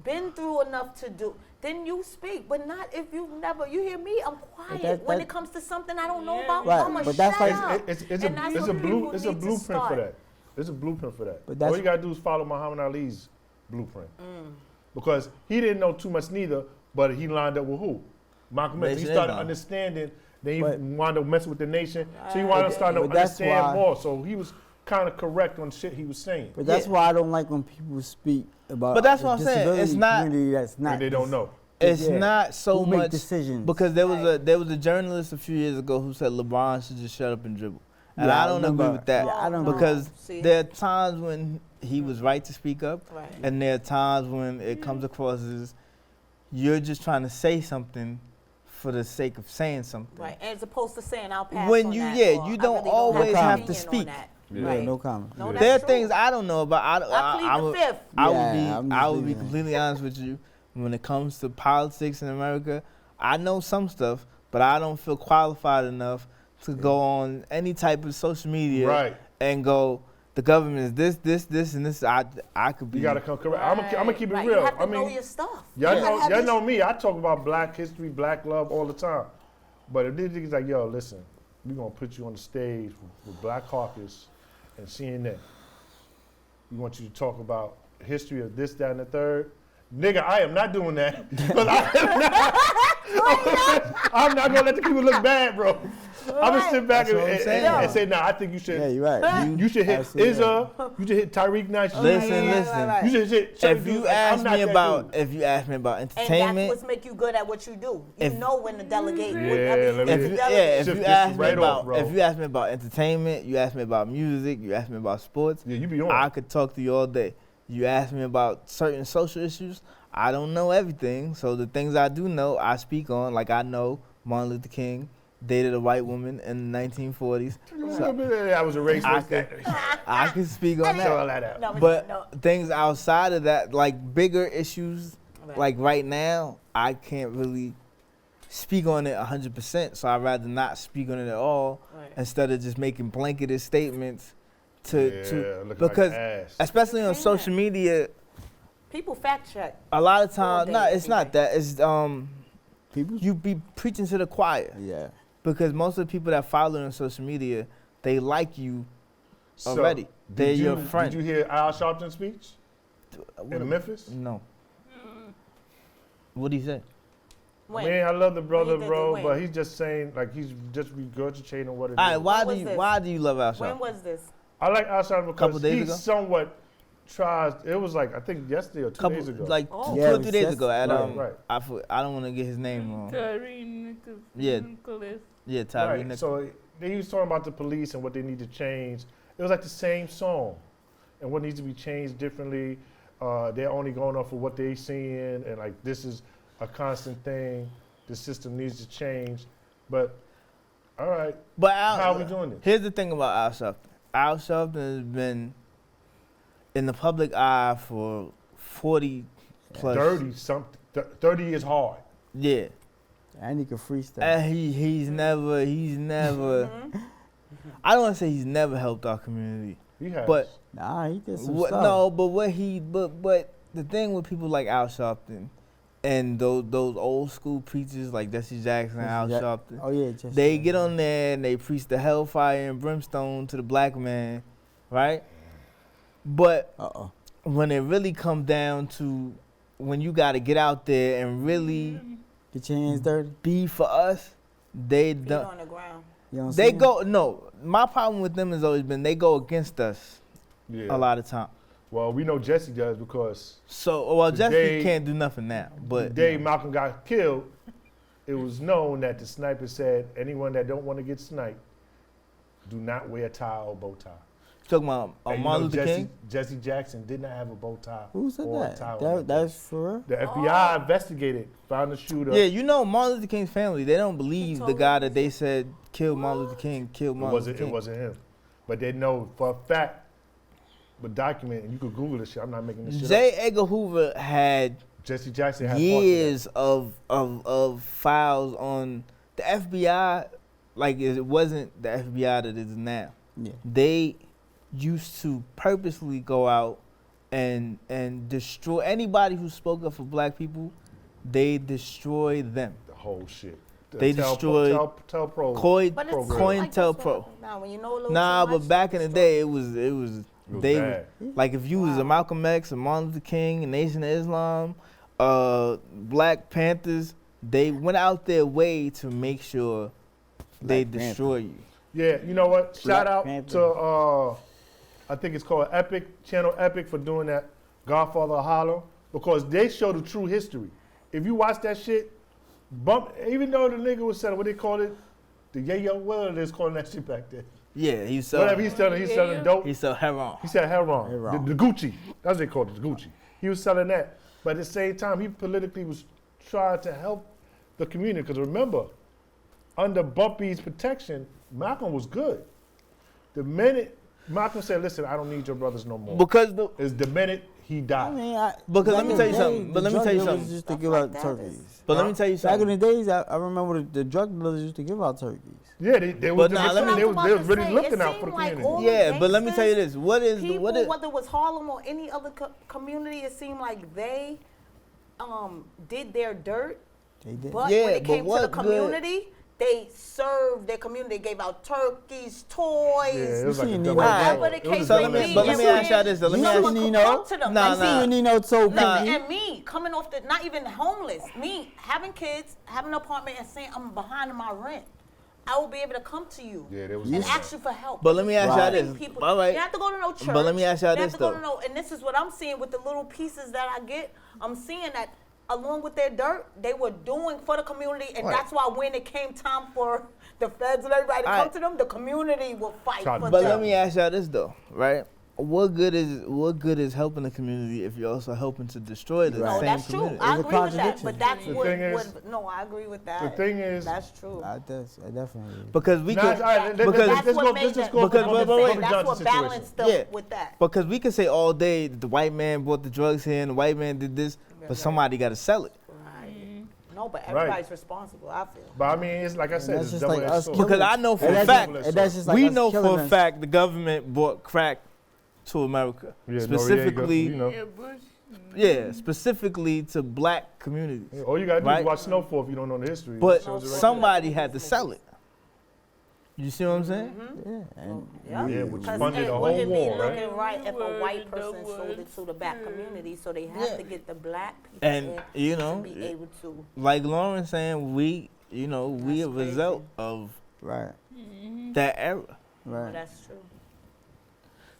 been through enough to do, then you speak. But not if you've never. You hear me? I'm quiet when it comes to something I don't know about. Right, I'ma but that's shut like- up. It's And that's a what people it's a need to blueprint for start. that. There's a blueprint for that. But that's- All you gotta do is follow Muhammad Ali's blueprint. Mm. Because he didn't know too much neither, but he lined up with who? Malcolm X. He Nation started Islam. understanding. Then he But- wound up messing with the nation. So he wound up starting to But that's understand why- more. So he was kind of correct on shit he was saying. But that's Yeah. why I don't like when people speak about. But that's the what I'm saying. disability It's not- community that's not. And they don't know. It's Yeah. not so Who make much decisions. because there was a journalist a few years ago who said LeBron should just shut up and dribble, and Yeah, I I don't agree remember. with that Yeah, I don't because See? there are times when he was right to speak up, Right. and there are times when it comes across as you're just trying to say something for the sake of saying something. Right, as opposed to saying I'll pass When on you- that, yeah, or you I don't really always an have to opinion on speak. that. Yeah, Yeah, Right. no comment. No, Yeah. that's There are true. things I don't know about. I I plead would- the fifth. I Yeah, would I'm be just completely honest with you. When it comes to politics in America, I know some stuff, but I don't feel qualified enough to go on any type of social media Right. and go, the government is this, and this. I could be. You gotta come correct. I'm gonna keep it Right, real. You have to I mean, know your stuff. y'all You gotta have y'all your know me. I talk about black history, black love all the time. But if these niggas like, yo, listen, we gonna put you on the stage with Black Caucus and CNN. We want you to talk about history of this, that, and the third. Nigga, I am not doing that. 'Cause I'm not gonna let the people look bad, bro. I'm gonna sit back That's what I'm saying. and say, nah, I think you should. Yeah, you're right. You should hit Absolutely Izza. You should hit Tyreek Nice. Listen. You should hit. certain If dudes. you Like, I'm ask not me that about dude. And that's entertainment, what's make you good at what you do. You If- know when to delegate. Yeah, when, let me- if to you, delegate. yeah, if Shift you this ask me right about off, bro. if you ask me about entertainment, you ask me about music, you ask me about sports, Yeah, you be on. I could talk to you all day. You ask me about certain social issues, I don't know everything. So the things I do know, I speak on. Like I know Martin Luther King dated a white woman in the 1940s. I was a racist. I can speak on Show all that. that out. No, But no. things outside of that, like bigger issues, Right. like right now, I can't really speak on it 100%. So I'd rather not speak on it at all Right. instead of just making blanketed statements to looking because like ass. especially on social media, People fact check. a lot of All times, day, no, it's every not day. that. It's People? you be preaching to the choir Yeah. because most of the people that follow you on social media, they like you So, already. They're did your you- friend. Did you hear Al Sharpton's speech What in Memphis? No. What did he say? When? Man, I love the brother, When he did bro, it, but when? he's just saying, like, he's just regurgitating what it is. All right, why was do you this? why do you love Al When Sharpton? was this? I like Al Sharpton because Couple days he ago? somewhat tries. It was like, I think yesterday or 2 days ago. Like Oh. two Yeah, or it 3 was days just- ago at Right. I don't want to get his name wrong. Tyree Yeah. Nicholas. Yeah, Tyree Right. Nichols. So he was talking about the police and what they need to change. It was like the same song, and what needs to be changed differently. They're only going off of what they're seeing, and like this is a constant thing. The system needs to change. But all right, But Al, how are we doing this? here's the thing about Al Sharpton. Al Sharpton has been in the public eye for 40 plus. 30 something. 30 is hard. Yeah. And he can freestyle. And he's never Mm-hmm. I don't want to say he's never helped our community. He has. But Nah, he did some what, stuff. no, but the thing with people like Al Sharpton and those old school preachers like Jesse Jackson and Al Jesse Sharpton, Oh yeah, just they get on there and they preach the hellfire and brimstone to the black man, right? But Uh-oh. when it really comes down to when you got to get out there and really Get your hands dirty. be for us, they Feet don't. on the ground. You don't They see go no. My problem with them has always been they go against us yeah. a lot of time. Well, we know Jesse does because So well, The Jesse day- can't do nothing now. the But day Malcolm got killed, it was known that the sniper said, anyone that don't want to get sniped, do not wear a tie or bow tie. talking about And you Martin know Luther King. Jesse Jackson did not have a bow tie. Who said or a that? tie on That his that's vest. for real. The FBI investigated, found the shooter. Yeah, you know Martin Luther King's family. They don't believe the told guy him. that they said killed Martin Luther King. Killed it Martin wasn't. Luther It King. wasn't him, but they know for a fact. But document, and you could Google this shit. I'm not making this shit J. up. Edgar Hoover had Jesse Jackson had parts years of files on the FBI. Like it wasn't the FBI that it is now. Yeah. They used to purposely go out and destroy anybody who spoke up for black people. They destroy them. of the whole shit. They destroyed Tell Pro. Coin, But it's Program. like that's COINTELPRO. what- Nah, when you know a little Nah, too but much, back in the it's day, it was It was they bad. like if you was a Wow. Malcolm X, a Martin Luther King, a Nation of Islam, Black Panthers, they went out their way to make sure they Black Panther. destroy you. Yeah, you know what? Shout Black out Panther. to I think it's called Epic, Channel Epic for doing that Godfather of Harlem because they show the true history. If you watch that shit, even though the nigga was selling what they called it, the yayo, what it is calling that shit back then. Yeah, he Whatever sold. he's selling dope. He sold heroin. He said heroin, Heroin. the Gucci. That's what they called it, the Gucci. He was selling that, but at the same time, he politically was trying to help the community. Because remember, under Bumpy's protection, Malcolm was good. The minute Malcolm said, "Listen, I don't need your brothers no more," Because the is the minute he died. I mean, Because let back me in tell you the something, day, but the let me drug tell you dealers something. used to Stuff give like out that turkeys. But let me tell you Back something. in the days, I remember the drug dealers used to give out turkeys. Yeah, they But was nah, let me- they was really It looking out seemed for the like community. all Yeah, the but let me tell you gangsters, this. What is people, what is whether it was Harlem or any other community, it seemed like they did their dirt. They did. But Yeah, when it but came to the what good- community, they served their community. They gave out turkeys, toys. Yeah, it was like a seen double Nino. Whatever the It was case So may let me- be. but let me and ask y'all this, though. Let me someone ask- could Nino. come to them. Nah, and nah. see, See, Nino told listen, me. and me coming off the, not even homeless, me having kids, having an apartment and saying I'm behind in my rent. I will be able to come to you Yeah, there was and that. ask you for help. But let me ask y'all Right. this. People, All right. You have to go to no church. But let me ask y'all You have this, to go though. to no, and this is what I'm seeing with the little pieces that I get. I'm seeing that along with their dirt, they were doing for the community, and Right. that's why when it came time for the feds and everybody to All come right. to them, the community will fight Try to for But them. let me ask y'all this though, right? What good is helping the community if you're also helping to destroy the Right. No, same that's true. community? I It's a agree with that. contradiction. But that's The what, thing is- no, I agree with that. The thing is, That's true. Definitely. Because we Nah, could, all right, because- that's let's what go. made Let's just them- go. because- for wait, the wait, Bobby that's Johnson what situation. balanced them Yeah. with that. because we could say all day that the white man brought the drugs here and the white man did this, but somebody got to sell it. Right. No, but everybody's responsible, I feel. But I mean, it's like I said, That's it's just like double-edged us sword. Because I know for And a that's fact, just- and that's just like we us know killing for a us. fact the government brought crack to America, Yeah, specifically, Noriega, you know. Yeah, Bush. specifically to black communities. Yeah, all you gotta do Right. is watch Snowfall if you don't know the history. But It shows it right somebody had to sell it. You see what I'm saying? Yeah, and Yeah, Yeah, which because funded it the whole wouldn't be war, right? looking right if a Word, white the person sold it words. to the black community, so they have Yeah. to get the black people And in you to know, be able to. like Lauren saying, we a That's result crazy. of right, that era. Oh, right. that's true.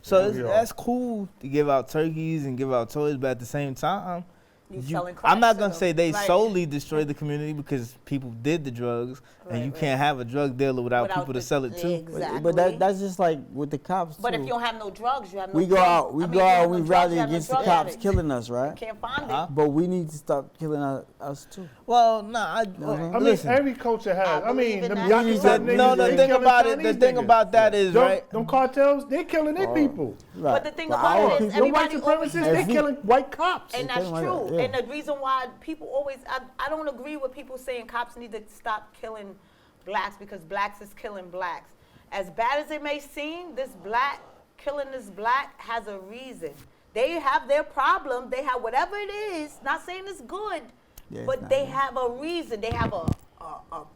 So Yeah, it's, we are. that's cool to give out turkeys and give out toys, but at the same time, You you- selling crack I'm not to gonna them. say they Right. solely destroyed the community because people did the drugs, and Right, you right. can't have a drug dealer without Without people to the- sell it to. Exactly. But that's just like with the cops But too. if you don't have no drugs, you have no we go drugs. out, we I mean, go if you out, have we no drugs, rally you have no against the drug cops addict. killing us, You right? can't find Huh? it. But we need to stop killing us too. Well, nah, I I mean, listen. every culture has. I believe mean, in the that Yankee too. type niggas, no, they the thing killing about it, the Chinese thing niggas. about that is right. Them cartels, they killing their people. Right. But the thing But about our it is, people- Them white everybody always supremacists, If they we- killing white cops. And They that's killing like true. that, yeah. And the reason why people always, I don't agree with people saying cops need to stop killing blacks because blacks is killing blacks. As bad as it may seem, this black, killing this black has a reason. They have their problem. They have whatever it is, not saying it's good, Yeah, it's but not they good. have a reason. They have a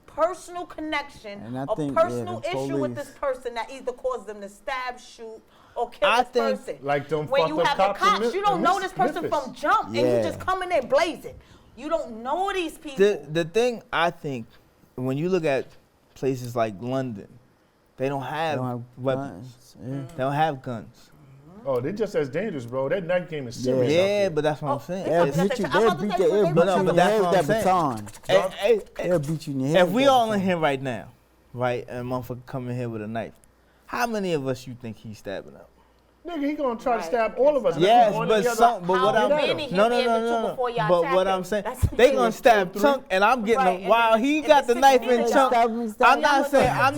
personal connection, And I a think, yeah, personal the issue with police- this person that either caused them to stab, shoot, or kill I this think, person. like them When fucked you up have the cops in cops, you don't in know this person Memphis. from jump, and you Yeah. just come in there blazing. You don't know these people. The thing I think when you look at places like London, they don't They have, don't have weapons. guns. Yeah. They don't have guns. Oh, they just as dangerous, bro. That night game is serious. out Yeah, there. but that's what I'm saying. they They'll That's beat you. I'm about They'll to beat say, you. They'll they beat put you no, in but your that's head what with I'm that saying. baton. Hey, They'll beat you in your head. if with we that all in baton. here right now, right, and a motherfucker come in here with a knife, how many of us you think he's stabbing up? Nigga, he gonna try to Right. stab all of us. and Yes, keep going but together. some, but what How I'm many he'll no, be no, able no, to no, no. before y'all But attack what him. I'm saying, That's they two, gonna stab three. Chunk, and I'm getting Right, him and while then he if got it's the 6 knife feet, in y'all- Chunk. Stab me, stab I'm me.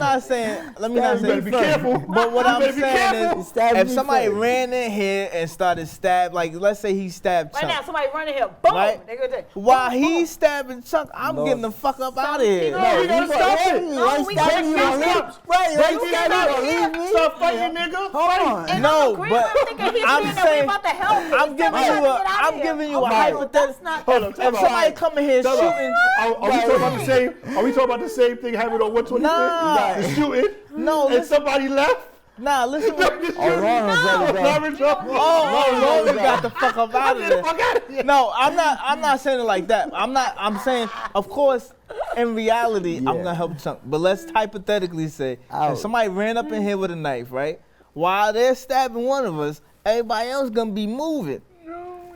not saying. Let me not Stab say. me Be careful. But what You I'm better be saying careful. is, Stab if me somebody first. ran in here and started stab, like let's say he stabbed Right now, Chunk, somebody running here, boom. Right. They go there. while Boom, he's boom. stabbing Chunk, I'm Lord. getting the fuck up out of Some here. people- No, we You gotta stop it. No, we stab gotta me, stop you it. leave. Right, Break right, it you gotta up. leave me. Stop fighting, nigga. Hold Fight. on. And No, I'm agreeing but with him thinking he's I'm saying that we saying- about to help him. I'm He's giving telling you us to a- get out I'm of here. giving you a Okay, hypothetical- That's not. Hold on, If time out. somebody come in here Hold on. shooting, Are we talking about the same? Are we talking about the same thing happened on 125th? Nah. The shooting. No, And listen. somebody left. nah, listen. Oh, Ron was ready to go. Lawrence Jones. Oh, Logan got the fuck up out of Get the there. fuck out of here. No, I'm not saying it like that. I'm saying, of course, in reality, I'm Yeah. gonna help Chunk. But let's hypothetically say Ouch. if somebody ran up in here with a knife, right? While they're stabbing one of us, everybody else gonna be moving.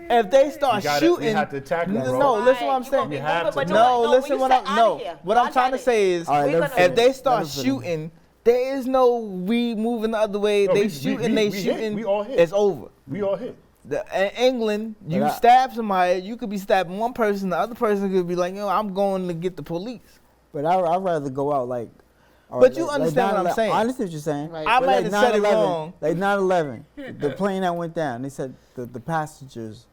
If they start shooting, We have to attack them, bro. no, listen what I'm You gonna saying. be You have moving, to. but No, when listen you what say I'm outta no. here, What I'm I trying to got it. say is, All right, We're let gonna- me if they finish. start Let me finish. shooting, there is no we moving the other way. No, They we shooting, hit. they We shooting. all hit. It's over. We all hit. In England, you But I- stab somebody, you could be stabbing one person, the other person could be like, I'm going to get the police. But I'd rather go out like All But right, you like understand what I'm 9/11 saying. I understand what you're saying. Right. I But might like have said it 9/11 wrong. Like 9/11, the plane that went down. They said the passengers,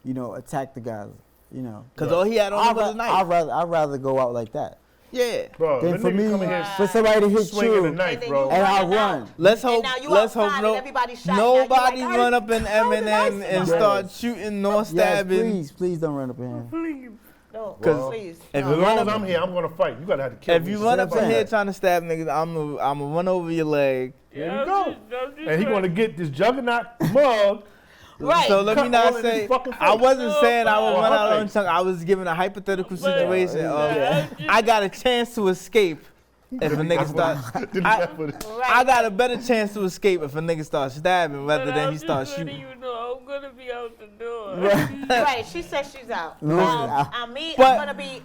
attacked the guys. Because all he had on was a knife. I'd rather go out like that. Yeah. Bro, Then that for nigga me, coming here for somebody to hit swinging you, a knife, And then bro. you and I running out. run. Let's And hope. now you Let's outside hope and no. everybody's shot. Now you Nobody like, run up in how did I Eminem see and that? start shooting nor Yes, stabbing. please don't run up in here. Please. No, Well, please. if no. As you long run as up- I'm here, I'm gonna fight. You gotta have to kill If me. you So run that's up in what here I'm trying to stab niggas, I'm gonna run over your leg. There I'm you go. just And he gonna get this juggernaut mug. Right. So let me Cut not all in say. his fucking I face. wasn't No, saying I would but- run out Or her on face. chunk. I was giving a hypothetical But- situation Yeah. of I got a chance to escape if a nigga start. I got a better chance to escape if a nigga starts stabbing rather But than I'm he starts just letting shooting. you know I'm gonna be out the door. Right, she says she's out. No, But-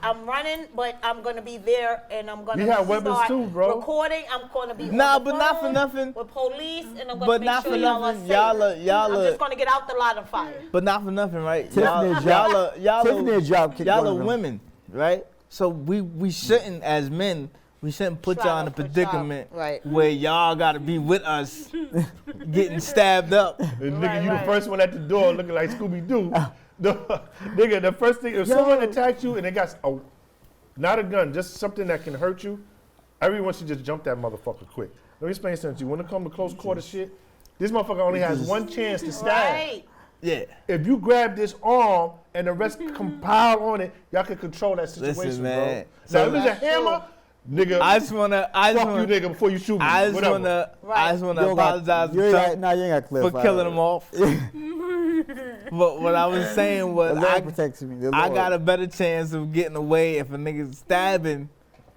I'm running, but I'm gonna be there, and I'm gonna You have weapons start too, bro. recording. I'm gonna be Nah, on the but not for phone nothing. with police, and I'm gonna But make not sure for y'all nothing. are safe. Y'all I'm are- just gonna get out the line of fire. But not for nothing, right? Tiffany Y'all drop kicked are one of them. women, right? So we shouldn't, as men, we shouldn't put y'all in a Try to put predicament y'all- right. where y'all gotta be with us, getting stabbed up. And Right, nigga, you right. the first one at the door looking like Scooby Doo. Nigga, the first thing, if someone attacks you and they got not a gun, just something that can hurt you, everyone should just jump that motherfucker quick. Let me explain something to you. When it comes to close quarter shit, this motherfucker only has one chance to stab. Right. Yeah. If you grab this arm and the rest compile on it, y'all can control that situation, Listen, man. bro. Now, if So- it's a hammer, nigga, I just wanna, fuck you, nigga, before you shoot me. I just Whatever. wanna You apologize you to ain't Chuck got, nah, you ain't got to for clarify. killing him off. But what I was saying The was, Lord protects me. The I Lord. got a better chance of getting away if a nigga's stabbing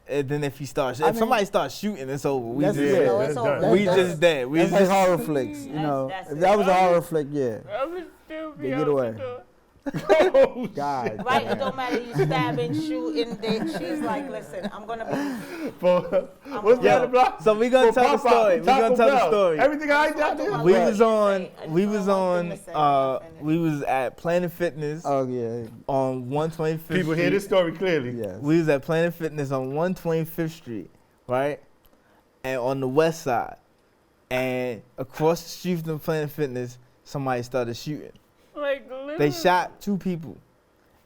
than if he starts. If I mean, somebody starts shooting, it's over. We that's- just, yeah. No, that's it's done. over. we That's- just dead. We That's just like horror flicks, you know. that's If it. that was a horror flick, yeah. I would still be They out get away. the door. Oh, God. Right, damn. it don't matter. You stabbing, shooting. She's like, listen, I'm gonna be. For, what's Yo, that block? so we gonna For tell the Popeye, story. We Taco gonna tell the Bell. story. Everything I down there? We Right. was on. I We just was don't on. want them to say nothing. We was at Planet Fitness Oh, yeah. on 125th People Street. hear this story clearly. Yes. We was at Planet Fitness on 125th Street, right? And on the west side. And across the street from Planet Fitness, somebody started shooting. Like literally. They shot 2 people.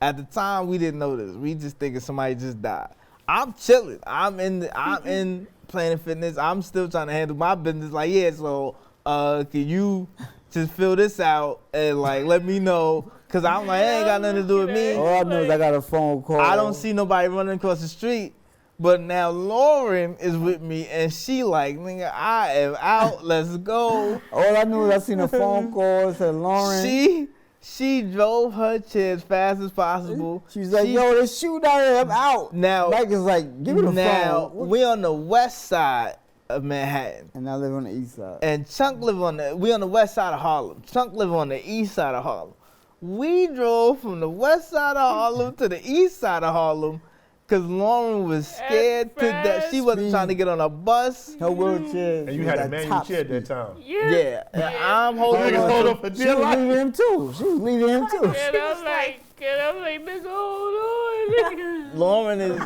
At the time, we didn't know this. We just thinking somebody just died. I'm chilling. I'm in Planet Fitness. I'm still trying to handle my business. Like, yeah, so can you just fill this out and like let me know? Cause I'm like, it ain't got nothing to do with me. All I know is I got a phone call. I don't see nobody running across the street. But now Lauren is with me and she like, nigga, I am out. Let's go. All I knew is I seen a phone call. It said Lauren. She drove her chair as fast as possible. She was like, yo, this shoot out here. I'm out. Now, Mike is like, give me the now phone. we on the west side of Manhattan. And I live on the east side. And Chunk live we on the west side of Harlem. Chunk live on the east side of Harlem. We drove from the west side of Harlem to the east side of Harlem because Lauren was scared to death. She wasn't trying to get on a bus. Her wheelchair. And you was had a at manual top chair at that speed. time. Yeah, and I'm holding Niggas on. hold to- up for She dear was life. leaving him too. She was leaving him too. And I'm like, nigga, hold on. Lauren is.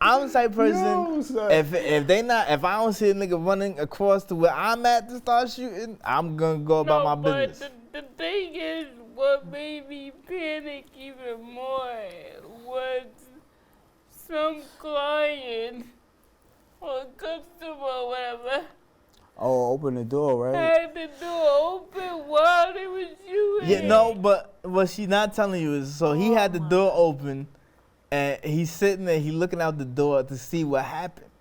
I'm the type of person. Yo, son. If I don't see a nigga running across to where I'm at to start shooting, I'm gonna go about my but business. the thing is, what made me panic even more was some client or customer or whatever Oh, open the door, right? had the door open while they was shooting. Yeah, no, but what she not telling you is, so he had the door open, and he's sitting there, he looking out the door to see what happened.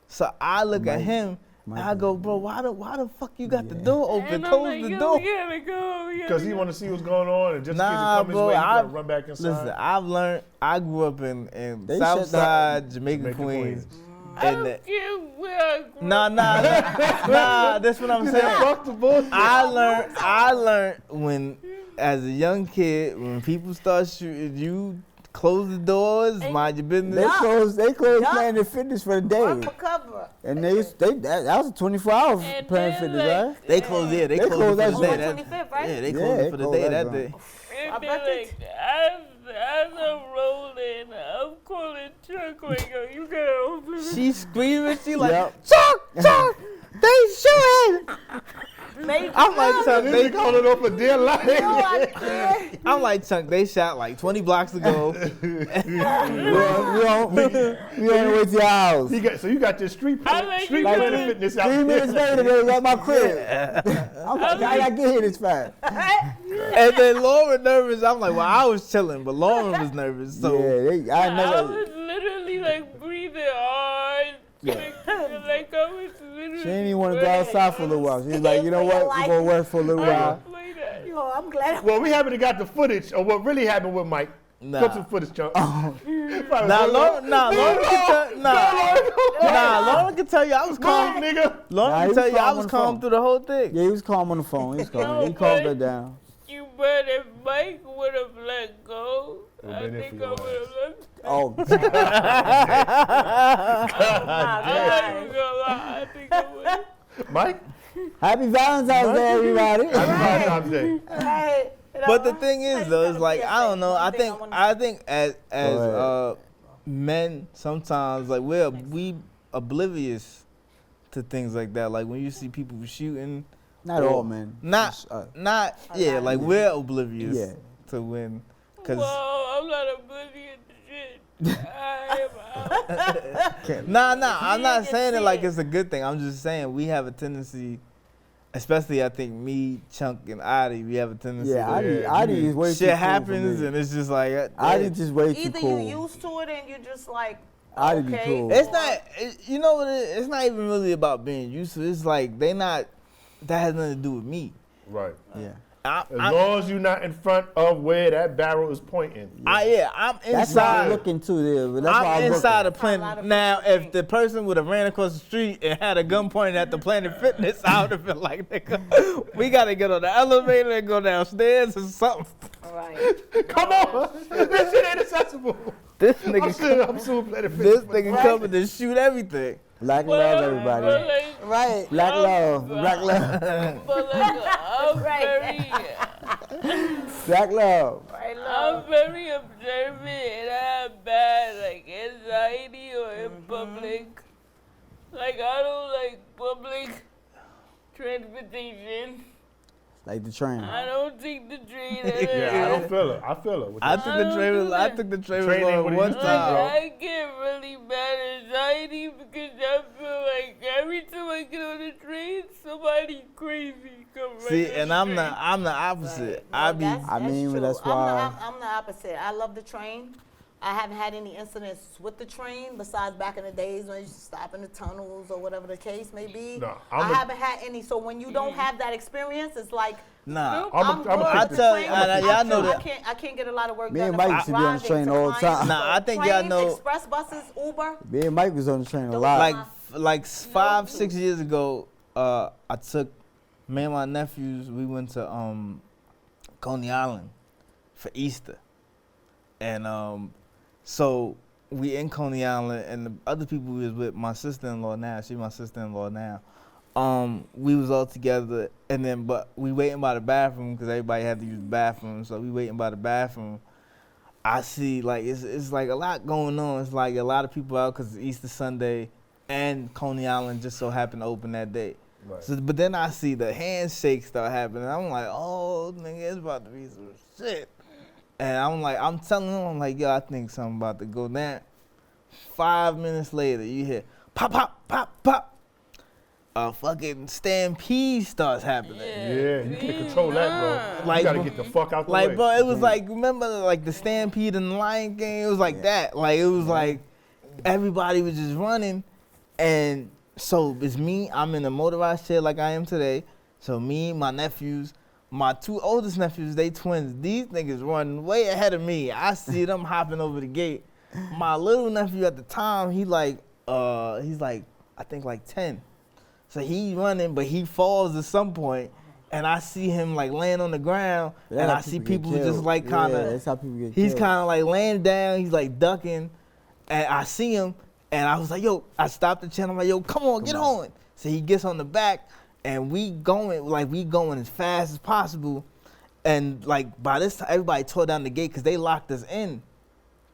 So I look at him, and I go, bro, why the fuck you got the door open? And I'm Close like, the yo, door. we gotta go. We Because gotta he go. want to see what's going on, and just in case Nah, it come his bro, way, he I- gotta run back inside. Listen, I've learned. I grew up in They South shut that- Side, Jamaica, Jamaica, Queens. I And don't care where I grew nah, that's what I'm saying. Fuck the bullshit. I learned when, as a young kid, when people start shooting, you close the doors, mind your business. They closed Yeah. Planet Fitness for the Run day. for cover. And that was a 24-hour And Planet then, Fitness, like, right? They closed, yeah, they They closed closed it that for the day. joint. On 25th, right? Yeah, they Yeah, closed they it for the closed day that that day. joint. And I then, bet like, as I'm rolling, of calling Chuck like, yo, you gotta open it. She screaming. She like, Yep. Chuck, they shooting. I'm like, Chuck, They they calling off a dear No, life. I can't. I'm like, Chuck, they shot like 20 blocks ago. We on the way to your house. So you got your street I like street you Like Planet gotta- Fitness out 3 there. minutes later, they was at my crib. I'm like, how y'all get here this fast? And then Lauren nervous. I'm like, well, I was chilling, but Lauren was nervous. So Yeah, I I never. was literally like breathing hard. Yeah. Like I was literally. She didn't even want to go outside for a little while. She was like, you know what? We're going to work for a little I while. don't play that. Yo, I'm glad. Well, we haven't got the footage of what really happened with Mike. Nah. Put some footage, Chuck. Lauren can tell you I was calm. nigga. Lauren Nah, can he tell was you I calm was on the calm phone. through the whole thing. Yeah, he was calm on the phone. He was calm. He calmed her down. You bet if Mike would have let go, Would've I been it think for I your would have let Oh, God. Oh, my I ain't God. gonna lie, I think I would. Mike, Happy Valentine's Day, everybody. happy Valentine's Day. Right. But the thing is, though, it's like I don't know. I think as Go men sometimes like we oblivious to things like that. Like when you see people shooting, Not all men. not Just, yeah, like we're oblivious Yeah. to when, cause Well, I'm not oblivious to shit. I am out. nah, I'm not You saying it see like it. it's a good thing. I'm just saying we have a tendency, especially I think me, Chunk, and Adi, we have a tendency. yeah, to, Adi is way too shit cool happens for me. and it's just like Adi just way too Either cool. you used to it and you're just like, Adi be okay. cool. It's not, you know what it is? It's not even really about being used to it. It's like that has nothing to do with me. Right. Yeah. As long as you're not in front of where that barrel is pointing. I'm That's why I'm inside. looking too there. But that's why I'm I'm inside the That's how a lot Planet. of Now, people if think. the person would have ran across the street and had a gun pointed at the Planet Fitness, I would have been like, nigga, we got to get on the elevator and go downstairs or something. right. Come on. This shit ain't accessible. This I'm nigga, suing Planet this Fitness. nigga coming to shoot everything. Black But, love, but everybody. like, Right. Black love. Black love. but like, I'm Right. Black love. Right, I'm love. very observant and I have bad like anxiety or in public. Like I don't like public transportation. Like the train. I don't take the train. Yeah, I don't feel it. I feel it. I took the don't train. do I that. took the train Training with what it one used to be, time. bro. I get really bad anxiety because I feel like every time I get on the train, somebody crazy come right See, on and the I'm train. the opposite. Well, I be I mean, true. that's I'm why- I'm the opposite. I love the train. I haven't had any incidents with the train besides back in the days when you used to stop in the tunnels or whatever the case may be. No, I haven't had any. So when you don't have that experience, it's like nah. I'm good a with I the tell train, you, but and y'all I know feel that- I can't get a lot of work Me done. and if Mike I'm used to be on the driving train to all the clients. time. Nah, I think y'all Train, know- express buses, Uber. Me and Mike was on the train a Those lot. like 5-6 years ago, I took me and my nephews. We went to Coney Island for Easter, and so we in Coney Island, and the other people we was with, my sister-in-law now. She my sister-in-law now. We was all together, and then but we waiting by the bathroom because everybody had to use the bathroom. So we waiting by the bathroom. I see like it's like a lot going on. It's like a lot of people out because it's Easter Sunday, and Coney Island just so happened to open that day. Right. So, but then I see the handshake start happening. I'm like, oh, nigga, it's about to be some shit. And I'm telling him, I'm like, yo, I think something about to go down. 5 minutes later, you hear pop, pop, pop, pop. A fucking stampede starts happening. Yeah, you can't control that, bro. Like, You gotta get the fuck out the Like, way. bro, it was like, remember like the stampede in the Lion King? It was like that. Like, it was like everybody was just running. And so it's me, I'm in a motorized chair like I am today. So me, my nephews, my 2 oldest nephews, they twins. These niggas run way ahead of me. I see them hopping over the gate. My little nephew at the time, he's like, I think like 10. So he running, but he falls at some point, and I see him like laying on the ground, That's and how I see get people just killed. like kind Yeah, of, that's how people get he's killed. kind of like laying down, he's like ducking, and I see him, and I was like, yo, I stopped the channel, I'm like, yo, come on, get on. So he gets on the back, and we going as fast as possible, and like by this time, everybody tore down the gate because they locked us in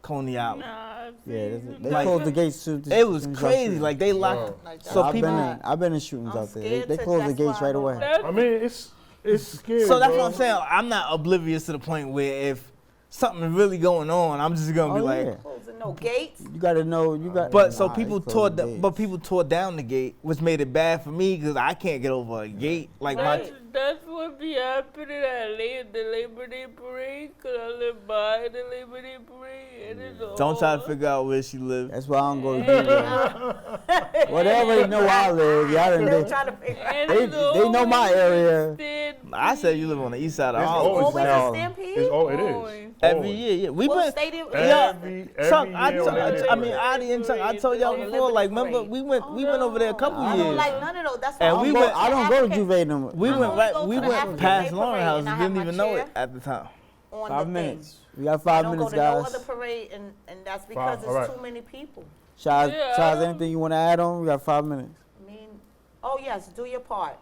Coney Island. Nah, I've Yeah, seen they Like- closed the gates to. It was to crazy. shootings. Like they locked. Wow. Like, So that's people- why- I've been in shootings I'm out there. scared They to- closed the that's gates why I right don't away. know. That's I mean, it's scary. So that's bro. what I'm saying. I'm not oblivious to the point where if something really going on, I'm just gonna be Oh, like. yeah. Closing no gates. You gotta know. You got. But so Nah, people they tore, closed the but gates. people tore down the gate, which made it bad for me because I can't get over a gate. Like my, That's what be happening at the Labor Day parade, because I live by the Labor Day parade. And it's don't try to all- figure out where she lives. That's why I don't go to jail. Well, they already know where I live. Y'all done They're they, trying to figure out. And they- it's they know my always area. stampede. I said you live on the east side of It's Harlem. always Always a down. stampede? It Always. is. Every Always. year, yeah. We What went. stadium? Yeah. Every Chuck, year I on Labor Day mean, parade. Adi and Chuck, I told y'all Oh, the before. Liberty Like, remember Parade. we went over there a couple I years. don't like none of those. That's And why we I'm went- I don't go to African- Juve no more. We I went only right. go We to the went African past Day Lauren Parade, House. and I Didn't have even my know chair it at the time. on 5 the minutes. thing. We got I 5 don't minutes, go to no guys. other parade, and that's because Five, it's alright. too many people. Charles, Yeah, Charles, anything you want to add on? We got 5 minutes. I mean, oh yes, do your part.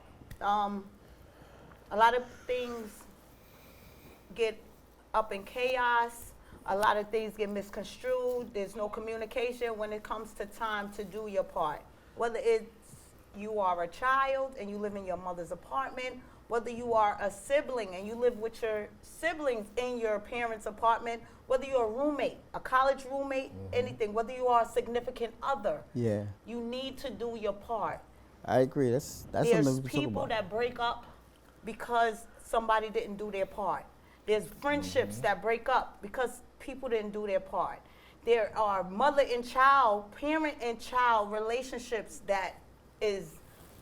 A lot of things get up in chaos. A lot of things get misconstrued. There's no communication when it comes to time to do your part. Whether it's you are a child and you live in your mother's apartment, whether you are a sibling and you live with your siblings in your parents' apartment, whether you're a roommate, a college roommate, anything, whether you are a significant other, Yeah, you need to do your part. I agree. That's There's something we can talk people about. that break up because somebody didn't do their part. There's friendships that break up because people didn't do their part. There are mother and child, parent and child relationships that is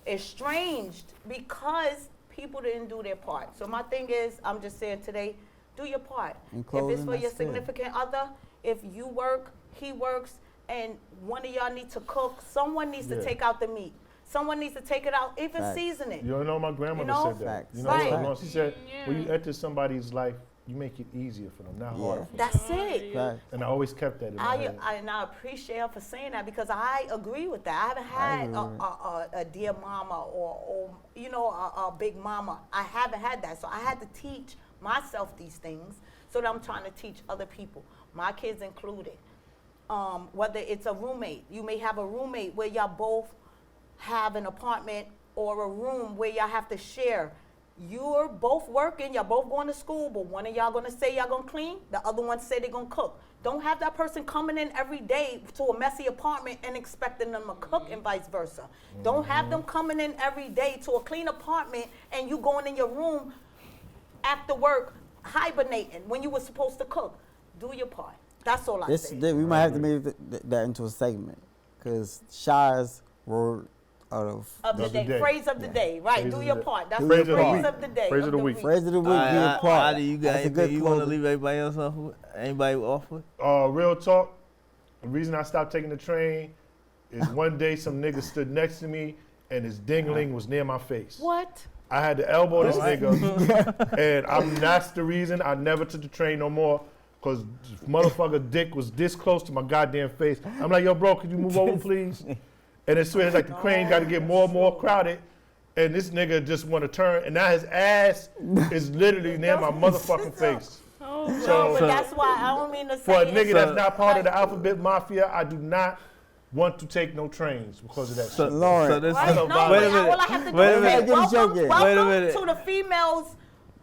estranged because people didn't do their part. So my thing is, I'm just saying today, do your part. In If it's closing, for your that's it. significant other, if you work, he works, and one of y'all need to cook, someone needs to Yeah. take out the meat. Someone needs to take it out, even Facts. season it. You know, my grandmother You know? said that. Facts. You know, Right. what she said, when you Yeah. enter somebody's life, you make it easier for them, not harder Yeah. for them. That's it. Right. And I always kept that in my head. And I appreciate her for saying that because I agree with that. I haven't I had agree with a dear mama or you know a big mama. I haven't had that, so I had to teach myself these things so that I'm trying to teach other people, my kids included. Whether it's a roommate, you may have a roommate where y'all both have an apartment or a room where y'all have to share. You're both working, y'all both going to school, but one of y'all gonna say y'all gonna clean, the other one say they gonna cook. Don't have that person coming in every day to a messy apartment and expecting them to cook and vice versa. Don't have them coming in every day to a clean apartment and you going in your room after work hibernating when you were supposed to cook. Do your part. That's all I say. We might have to make that into a segment because Shy's word Of the Of the day. day. Phrase of the day. Right. Phrase do of your the- part. That's Phrase the of the phrase week. of the day. Phrase of the week. phrase of the week. Do your part. Adi, you got That's a anything good you want to closing. leave everybody else off with? Anybody off with? Real talk, the reason I stopped taking the train is one day some nigga stood next to me and his dingling was near my face. What? I had to elbow this Alright. nigga, and that's the reason I never took the train no more, because motherfucker dick was this close to my goddamn face. I'm like, yo, bro, could you move over, please? And it's like the crane got to get more and more crowded, and this nigga just want to turn, and now his ass is literally near my motherfucking face. Oh, No, So- but that's why I don't mean to say For a it. nigga that's not part of the Right. alphabet mafia, I do not want to take no trains because of that So, shit. Lauren. so this Right? That's No, a but wait a minute. all I have to do Wait a is say, minute. Get the welcome, joke in. Wait a welcome minute. to the females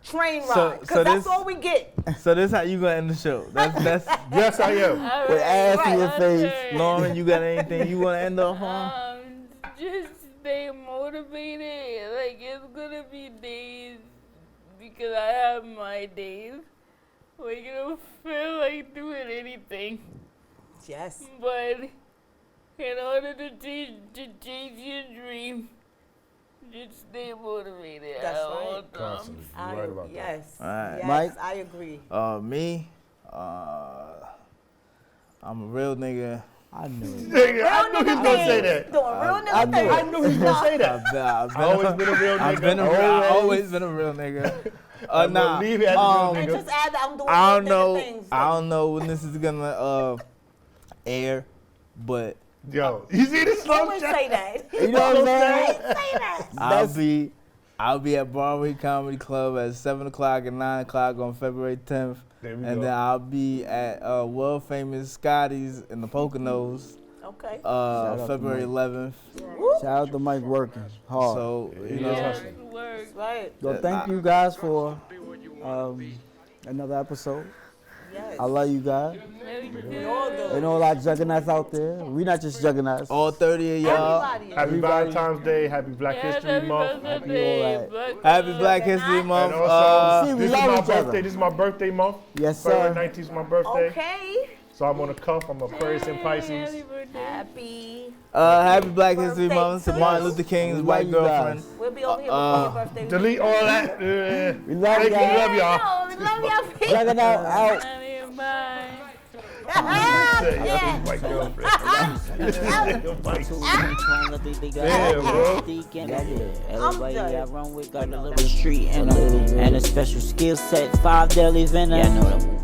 train So- ride. Because so that's this- all we get. So this how you gonna end the show? That's Yes, I am. all With ass in Right. your face. Okay. Lauren. You got anything you want to end off on? Just stay motivated. Like, it's gonna be days, because I have my days, where you don't feel like doing anything. Yes. But in order to change your dream, just stay motivated That's at all right. times. Constantly. You're right about that. Yes. All right. Yes, Mike? I agree. Me, I'm a real nigga. I knew it. Nigga, I knew he was gonna say that. Doing real nigga I knew things. I knew he was gonna say that. I've I always been a real nigga. I've been a real, I've always been a real nigga. I Nah, believe he has a real And nigga. just add that I'm doing I real don't know. nigga things. I don't know when this is gonna air, but Yo, you see this He slow would chat? say that. You know what I'm saying? Say that. I'll be I'll be at Broadway Comedy Club at 7 o'clock and 9 o'clock on February 10th. There we And go. then I'll be at world famous Scotty's in the Poconos Okay. out to February Mike. 11th. Shout out to Mike working hard. So, you Yeah. know, Yes, work. Right. So thank you guys for another episode. Yes. I love you guys. We all do. And all our juggernauts out there. We not just juggernauts. all 30 of y'all. Everybody. Happy Everybody- Valentine's Day. Happy Black Yes, History happy Month. Valentine's Happy Day, all that. Happy Black History Month. And also, See, we this is love my each other. birthday. This is my birthday month. Yes, February sir. 19th is my birthday. Okay. So I'm on the cuff. I'm Aquarius and Pisces. Happy birthday. Happy. Happy Black History Birthday Month to to Martin you. Luther King's We white love you guys. girlfriend. We'll be over here before your birthday. Delete all that. We love Thank you. y'all. Love y'all. We love y'all. Juggernaut out. Bye. Yeah. White girlfriend. I'm Everybody I done. run with got a little street and a special skill set. 5 dailies in a. Yeah, I know them.